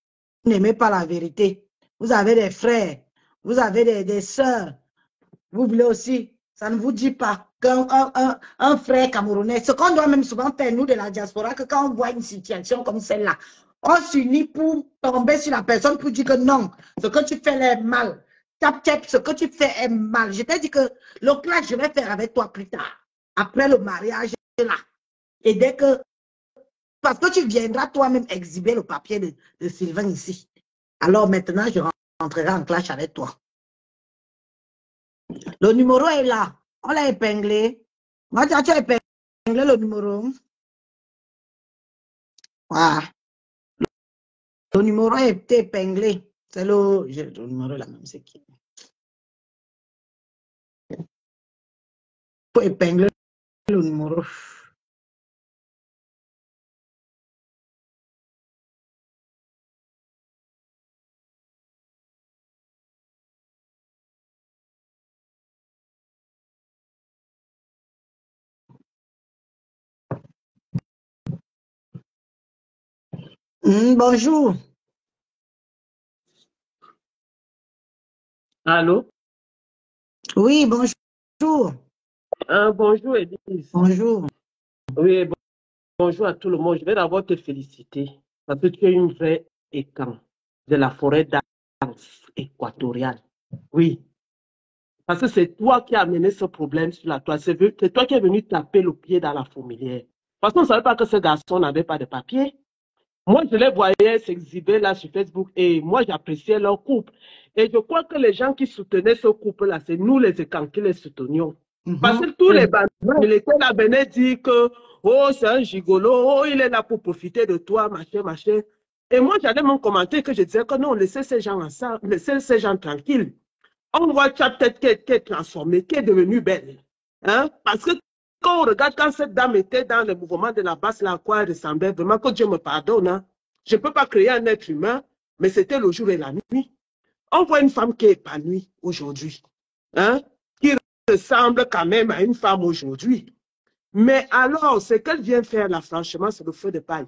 n'aimez pas la vérité. Vous avez des frères. Vous avez des sœurs. Vous voulez aussi. Ça ne vous dit pas. qu'un frère camerounais. Ce qu'on doit même souvent faire, nous, de la diaspora, que quand on voit une situation comme celle-là, on s'unit pour tomber sur la personne pour dire que non, ce que tu fais est mal. Ce que tu fais est mal. Je t'ai dit que le clash, je vais faire avec toi plus tard, après le mariage là. Et dès que, parce que tu viendras toi-même exhiber le papier de Sylvain ici. Alors maintenant, je rentrerai en clash avec toi. Le numéro est là. On l'a épinglé. Moi, tu as épinglé le numéro. Voilà. Le numéro a été épinglé. C'est le numéro là même, c'est qui? Il faut épingler le numéro. Bonjour. Allô? Oui, bonjour. Bonjour, Élise. Bonjour. Oui, bonjour à tout le monde. Je vais d'abord te féliciter parce que tu es une vraie écan de la forêt d'Arce équatoriale. Oui. Parce que c'est toi qui as amené ce problème sur la toile. C'est toi qui es venu taper le pied dans la fourmilière. Parce qu'on ne savait pas que ce garçon n'avait pas de papier. Moi, je les voyais s'exhiber là sur Facebook et moi, j'appréciais leur couple. Et je crois que les gens qui soutenaient ce couple-là, c'est nous les écans qui les soutenions. Parce que tous les bandits, ils étaient là, venaient dire que, oh, c'est un gigolo, oh, il est là pour profiter de toi, machin, machin. Et moi, j'allais mon commentaire que je disais que non, laissez ces gens ensemble, laissez ces gens tranquilles. On voit peut-être qu'elle est transformée, qui est devenue belle. Hein? Parce que quand on regarde, quand cette dame était dans le mouvement de la basse, là, à quoi elle ressemblait, vraiment que Dieu me pardonne. Hein? Je ne peux pas créer un être humain, mais c'était le jour et la nuit. On voit une femme qui est épanouie aujourd'hui, hein? Qui ressemble quand même à une femme aujourd'hui. Mais alors, ce qu'elle vient faire là, franchement, c'est le feu de paille.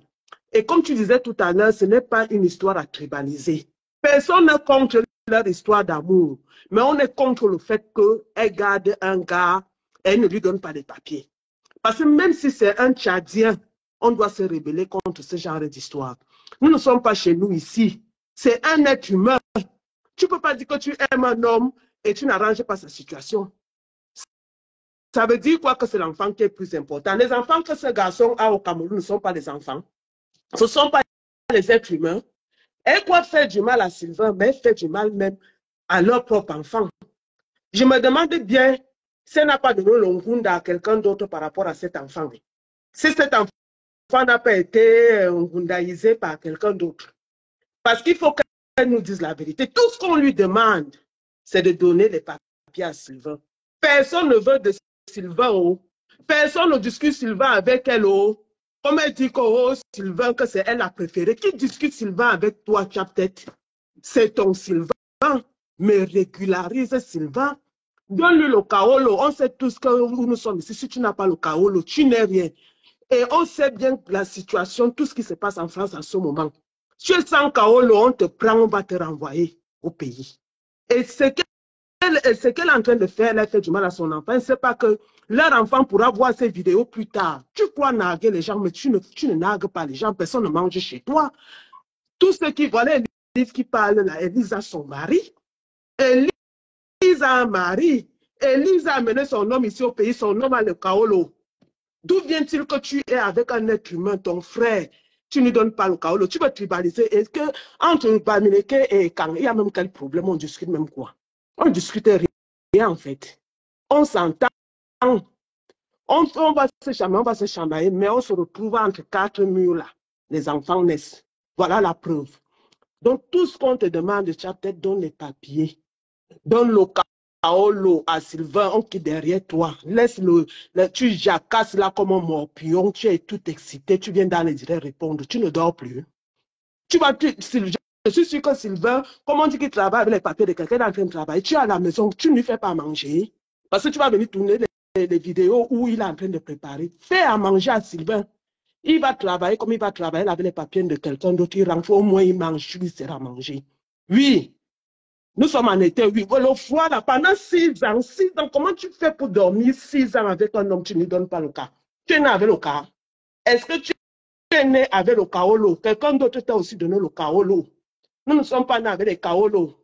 Et comme tu disais tout à l'heure, ce n'est pas une histoire à tribaliser. Personne n'est contre leur histoire d'amour, mais on est contre le fait qu'elle garde un gars et elle ne lui donne pas les papiers. Parce que même si c'est un Tchadien, on doit se rebeller contre ce genre d'histoire. Nous ne sommes pas chez nous ici. C'est un être humain. Tu ne peux pas dire que tu aimes un homme et tu n'arranges pas sa situation. Ça veut dire quoi? Que c'est l'enfant qui est plus important. Les enfants que ce garçon a au Cameroun ne sont pas des enfants. Ce ne sont pas les êtres humains. Elle croit faire du mal à Sylvain, mais elle fait du mal même à leur propre enfant. Je me demande bien si elle n'a pas donné l'ongunda à quelqu'un d'autre par rapport à cet enfant. Si cet enfant n'a pas été ongundaïsé par quelqu'un d'autre. Parce qu'il faut qu'elle nous dise la vérité. Tout ce qu'on lui demande, c'est de donner les papiers à Sylvain. Personne ne veut de Sylvain. Oh. Personne ne discute Sylvain avec elle. Oh. Comme elle dit que oh, Sylvain, que c'est elle la préférée. Qui discute Sylvain avec toi, tu as peut-être? C'est ton Sylvain. Mais régularise Sylvain. Donne-lui le kaolo. On sait tous que nous sommes ici. Si tu n'as pas le kaolo, tu n'es rien. Et on sait bien la situation, tout ce qui se passe en France en ce moment. Tu es sans kaolo, on te prend, on va te renvoyer au pays. Et ce qu'elle est en train de faire, elle fait du mal à son enfant. Elle ne sait pas que leur enfant pourra voir ces vidéos plus tard. Tu crois narguer les gens, mais tu ne nargues pas les gens. Personne ne mange chez toi. Tous ceux qui voient Élise qui parle là, Élise a son mari. Élise a un mari. Élise a amené son homme ici au pays. Son homme a le kaolo. D'où vient-il que tu es avec un être humain, ton frère? Tu ne donnes pas le kaolo. Tu veux tribaliser. Est-ce que entre Bamileke et Kang, il y a même quel problème? On discute même quoi? On ne discute rien en fait. On s'entend. On va se chamailler, mais on se retrouve entre quatre murs là. Les enfants naissent. Voilà la preuve. Donc tout ce qu'on te demande, tu as peut-être donne les papiers. Donne le kaolo à Sylvain, on qui est derrière toi. Laisse-le, tu jacasses là comme un morpion, tu es tout excité, tu viens dans les directs répondre, tu ne dors plus. Je suis sûr que Sylvain, comme on dit qu'il travaille avec les papiers de quelqu'un en train de travailler, tu es à la maison, tu ne lui fais pas manger. Parce que tu vas venir tourner les vidéos où il est en train de préparer. Fais à manger à Sylvain. Il va travailler comme il va travailler avec les papiers de quelqu'un d'autre. Il rentre, au moins il mange, tu lui seras manger. Oui. Nous sommes en été, oui. Le foie, là, pendant 6 ans, comment tu fais pour dormir 6 ans avec un homme, tu ne lui donnes pas le cas? Tu es né avec le cas. Est-ce que tu es né avec le kaolo? Quelqu'un d'autre t'a aussi donné le kaolo. Nous ne sommes pas nés avec les kaolo.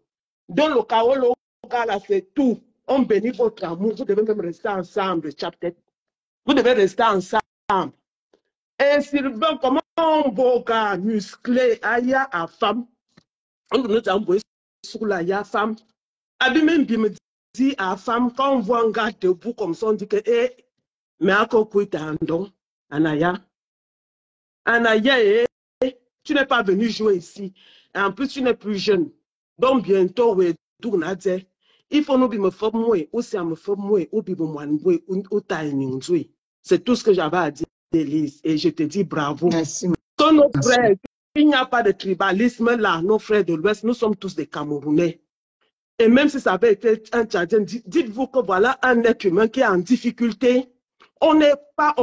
Dans le kaolo, là, c'est tout. On bénit votre amour. Vous devez même rester ensemble, chapter. Vous devez rester ensemble. Et Sylvain, comment un beau gars musclé, aya à femme, on nous a envoyé sur la ya femme. Abi même me dit à femme, quand on voit un gars debout comme ça, on dit que, eh, mais à quoi tu es Anaya, tu n'es pas venu jouer ici. Et en plus, tu n'es plus jeune. Donc bientôt, oui, il faut nous me faire moi, aussi me faire moi, ou c'est tout ce que j'avais à dire, Élise. Et je te dis bravo. Merci. Quand nos frères, il n'y a pas de tribalisme là, nos frères de l'Ouest, nous sommes tous des Camerounais. Et même si ça avait été un Tchadien, dites-vous que voilà un être humain qui est en difficulté. On n'est pas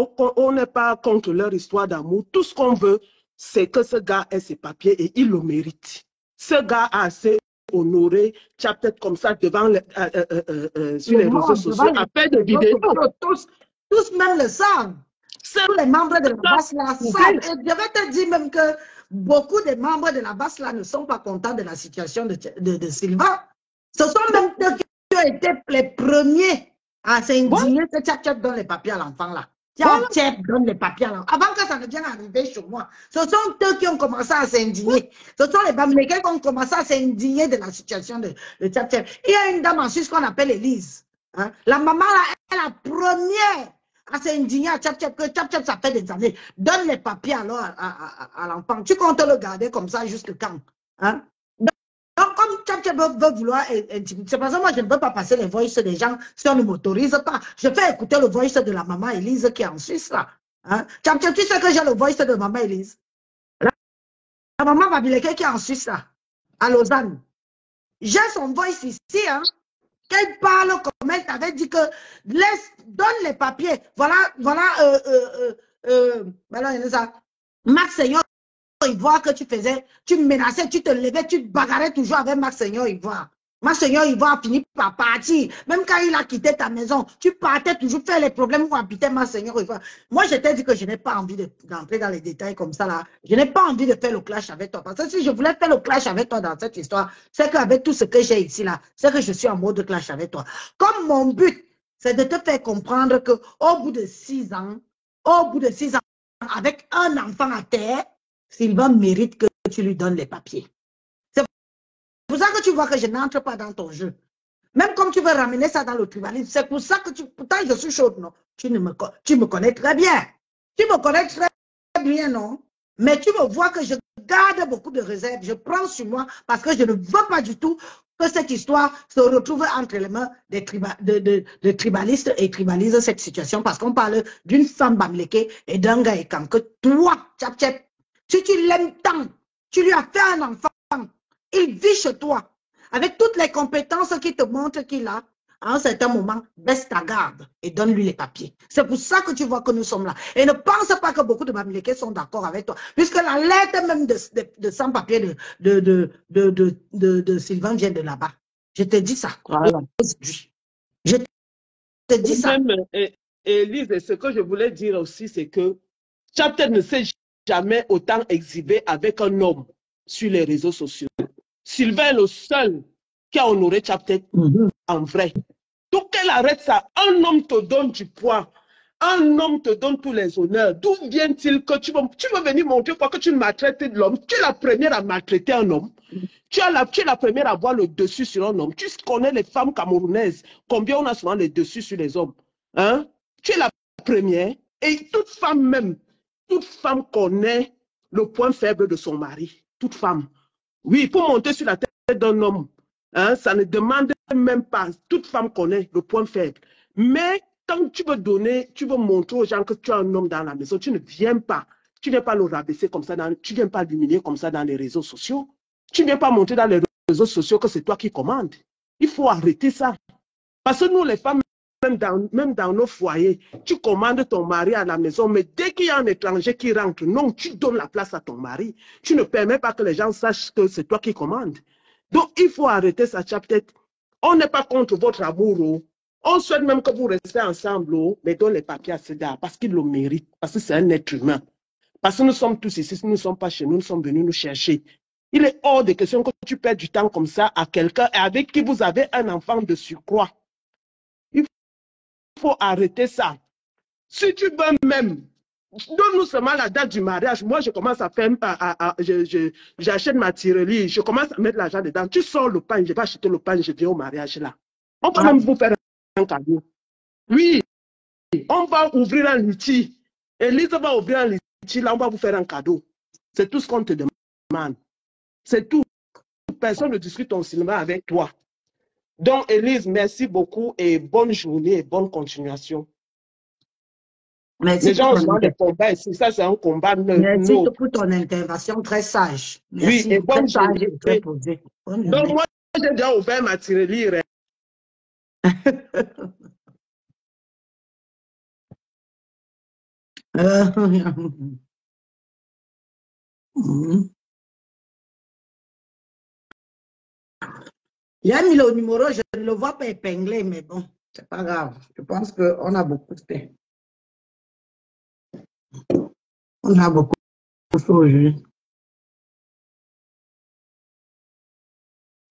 contre leur histoire d'amour. Tout ce qu'on veut, c'est que ce gars ait ses papiers et il le mérite. Ce gars a assez honoré, peut-être comme ça, devant sur les réseaux sociaux, à faire des vidéos. Tous même le savent. Tous les membres de la base là savent. Et je vais te dire même que beaucoup de membres de la base là ne sont pas contents de la situation de Sylvain. Ce sont même eux qui ont été les premiers à s'indigner que Tchap donne les papiers à l'enfant là. Tchap donne les papiers à l'enfant. Avant que ça ne vienne arriver chez moi, ce sont eux qui ont commencé à s'indigner. Ce sont les Bamilekés qui ont commencé à s'indigner de la situation de Tchap. Il y a une dame en Suisse qu'on appelle Élise. Hein? La maman là, elle est la première à s'indigner à Tchap, que Tchap, ça fait des années. Donne les papiers alors à l'enfant. Tu comptes le garder comme ça jusqu'à quand? Hein? Donc, comme Tchap veut vouloir intimider, c'est parce que moi, je ne veux pas passer les voices des gens si on ne m'autorise pas. Je fais écouter le voice de la maman Élise qui est en Suisse, là. Hein? Tchap, tu sais que j'ai le voice de maman Élise. La maman Babileke qui est en Suisse, là, à Lausanne. J'ai son voice ici, hein. Qu'elle parle comme elle t'avait dit que donne les papiers. Voilà, Max Seigneur Ivoire que tu faisais, tu menaçais, tu te levais, tu te bagarrais toujours avec Max Seigneur Ivoire. Max Seigneur Ivoire a fini par partir. Même quand il a quitté ta maison, tu partais toujours faire les problèmes où habitait Max Seigneur Ivoire. Moi, je t'ai dit que je n'ai pas envie d'entrer dans les détails comme ça là. Je n'ai pas envie de faire le clash avec toi. Parce que si je voulais faire le clash avec toi dans cette histoire, c'est qu'avec tout ce que j'ai ici là, c'est que je suis en mode clash avec toi. Comme mon but, c'est de te faire comprendre qu'au bout de 6 ans, avec un enfant à terre, Sylvain mérite que tu lui donnes les papiers. C'est pour ça que tu vois que je n'entre pas dans ton jeu. Même comme tu veux ramener ça dans le tribalisme, c'est pour ça que pourtant je suis chaude, non? Tu me connais très bien. Tu me connais très bien, non? Mais tu me vois que je garde beaucoup de réserves. Je prends sur moi parce que je ne veux pas du tout que cette histoire se retrouve entre les mains des tribalistes et tribalisent cette situation parce qu'on parle d'une femme bamléké et d'un gars écam. Que toi, Tchap, si tu l'aimes tant, tu lui as fait un enfant, il vit chez toi, avec toutes les compétences qui te montrent qu'il a, à un certain moment, baisse ta garde et donne-lui les papiers. C'est pour ça que tu vois que nous sommes là. Et ne pense pas que beaucoup de Bamilekés sont d'accord avec toi, puisque la lettre même de sans-papier de Sylvain vient de là-bas. Je te dis ça. Voilà. Je te dis ça. Élise, ce que je voulais dire aussi, c'est que Chapter ne s'est jamais autant exhibé avec un homme sur les réseaux sociaux. Sylvain est le seul qui a honoré Chapter en vrai. Donc qu'elle arrête ça. Un homme te donne du poids. Un homme te donne tous les honneurs. D'où vient-il que tu veux venir montrer quoi que tu maltraites l'homme? Tu es la première à maltraiter un homme. Tu es la première à avoir le dessus sur un homme. Tu connais les femmes camerounaises. Combien on a souvent le dessus sur les hommes? Hein? Tu es la première. Et toute femme connaît le point faible de son mari. Toute femme. Oui, pour monter sur la tête d'un homme, hein, ça ne demande même pas. Toute femme connaît le point faible. Mais quand tu veux montrer aux gens que tu as un homme dans la maison, tu ne viens pas. Tu ne viens pas le rabaisser comme ça, tu ne viens pas l'humilier comme ça dans les réseaux sociaux. Tu ne viens pas montrer dans les réseaux sociaux que c'est toi qui commandes. Il faut arrêter ça. Parce que nous, les femmes, même dans nos foyers, tu commandes ton mari à la maison, mais dès qu'il y a un étranger qui rentre, non, tu donnes la place à ton mari. Tu ne permets pas que les gens sachent que c'est toi qui commandes. Donc, il faut arrêter ça, peut-être. On n'est pas contre votre amour. Oh. On souhaite même que vous restez ensemble, oh, mais donne les papiers à ce gars, parce qu'il le mérite, parce que c'est un être humain. Parce que nous sommes tous ici, nous ne sommes pas chez nous, nous sommes venus nous chercher. Il est hors de question que tu perds du temps comme ça à quelqu'un avec qui vous avez un enfant de surcroît. Il faut arrêter ça. Si tu veux même, donne-nous seulement la date du mariage. Moi, je commence à faire, j'achète ma tirelire, je commence à mettre l'argent dedans. Tu sors le pain, je vais acheter le pain, je viens au mariage là. On peut même vous faire un cadeau. Oui, on va ouvrir un luthier. Élise va ouvrir un luthier, là, on va vous faire un cadeau. C'est tout ce qu'on te demande. C'est tout. Personne ne discute ton cinéma avec toi. Donc, Élise, merci beaucoup et bonne journée et bonne continuation. Merci les gens ont des combats ici. Ça, c'est un combat neutre. Merci pour ton intervention très sage. Merci. Oui, et bonne journée. Très posée. Donc, moi, j'ai déjà ouvert ma tirelire. Il a mis le numéro, je ne le vois pas épinglé, mais bon, c'est pas grave. Je pense qu'on a beaucoup fait. On a beaucoup fait aujourd'hui.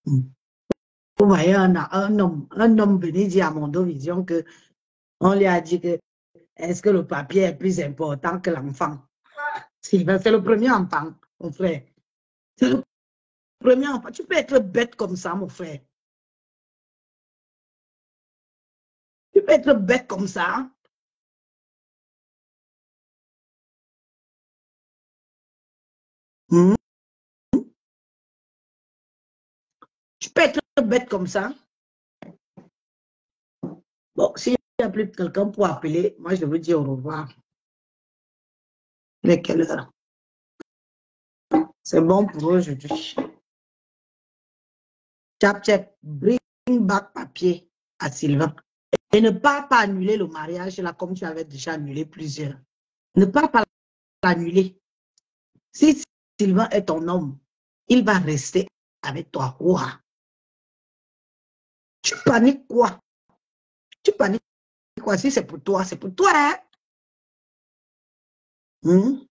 Vous voyez, un homme venu dire à Mondovision que on lui a dit que est-ce que le papier est plus important que l'enfant? C'est le premier enfant, mon frère. C'est le premier enfant. Tu peux être bête comme ça, mon frère. Tu peux être bête comme ça. Tu peux être bête comme ça. Bon, s'il n'y a plus quelqu'un pour appeler, moi je veux dire au revoir. Il est quelle heure? C'est bon pour aujourd'hui. Tap, tap, bring back papier à Sylvain. Et ne pas annuler le mariage là comme tu avais déjà annulé plusieurs. Ne pas l'annuler. Si Sylvain est ton homme, il va rester avec toi. Ouah. Tu paniques quoi? Tu paniques quoi? Si c'est pour toi, c'est pour toi. Hein?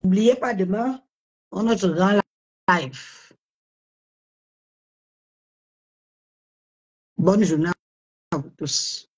N'oubliez pas demain, on a notre grand live. Bonne journée à vous tous.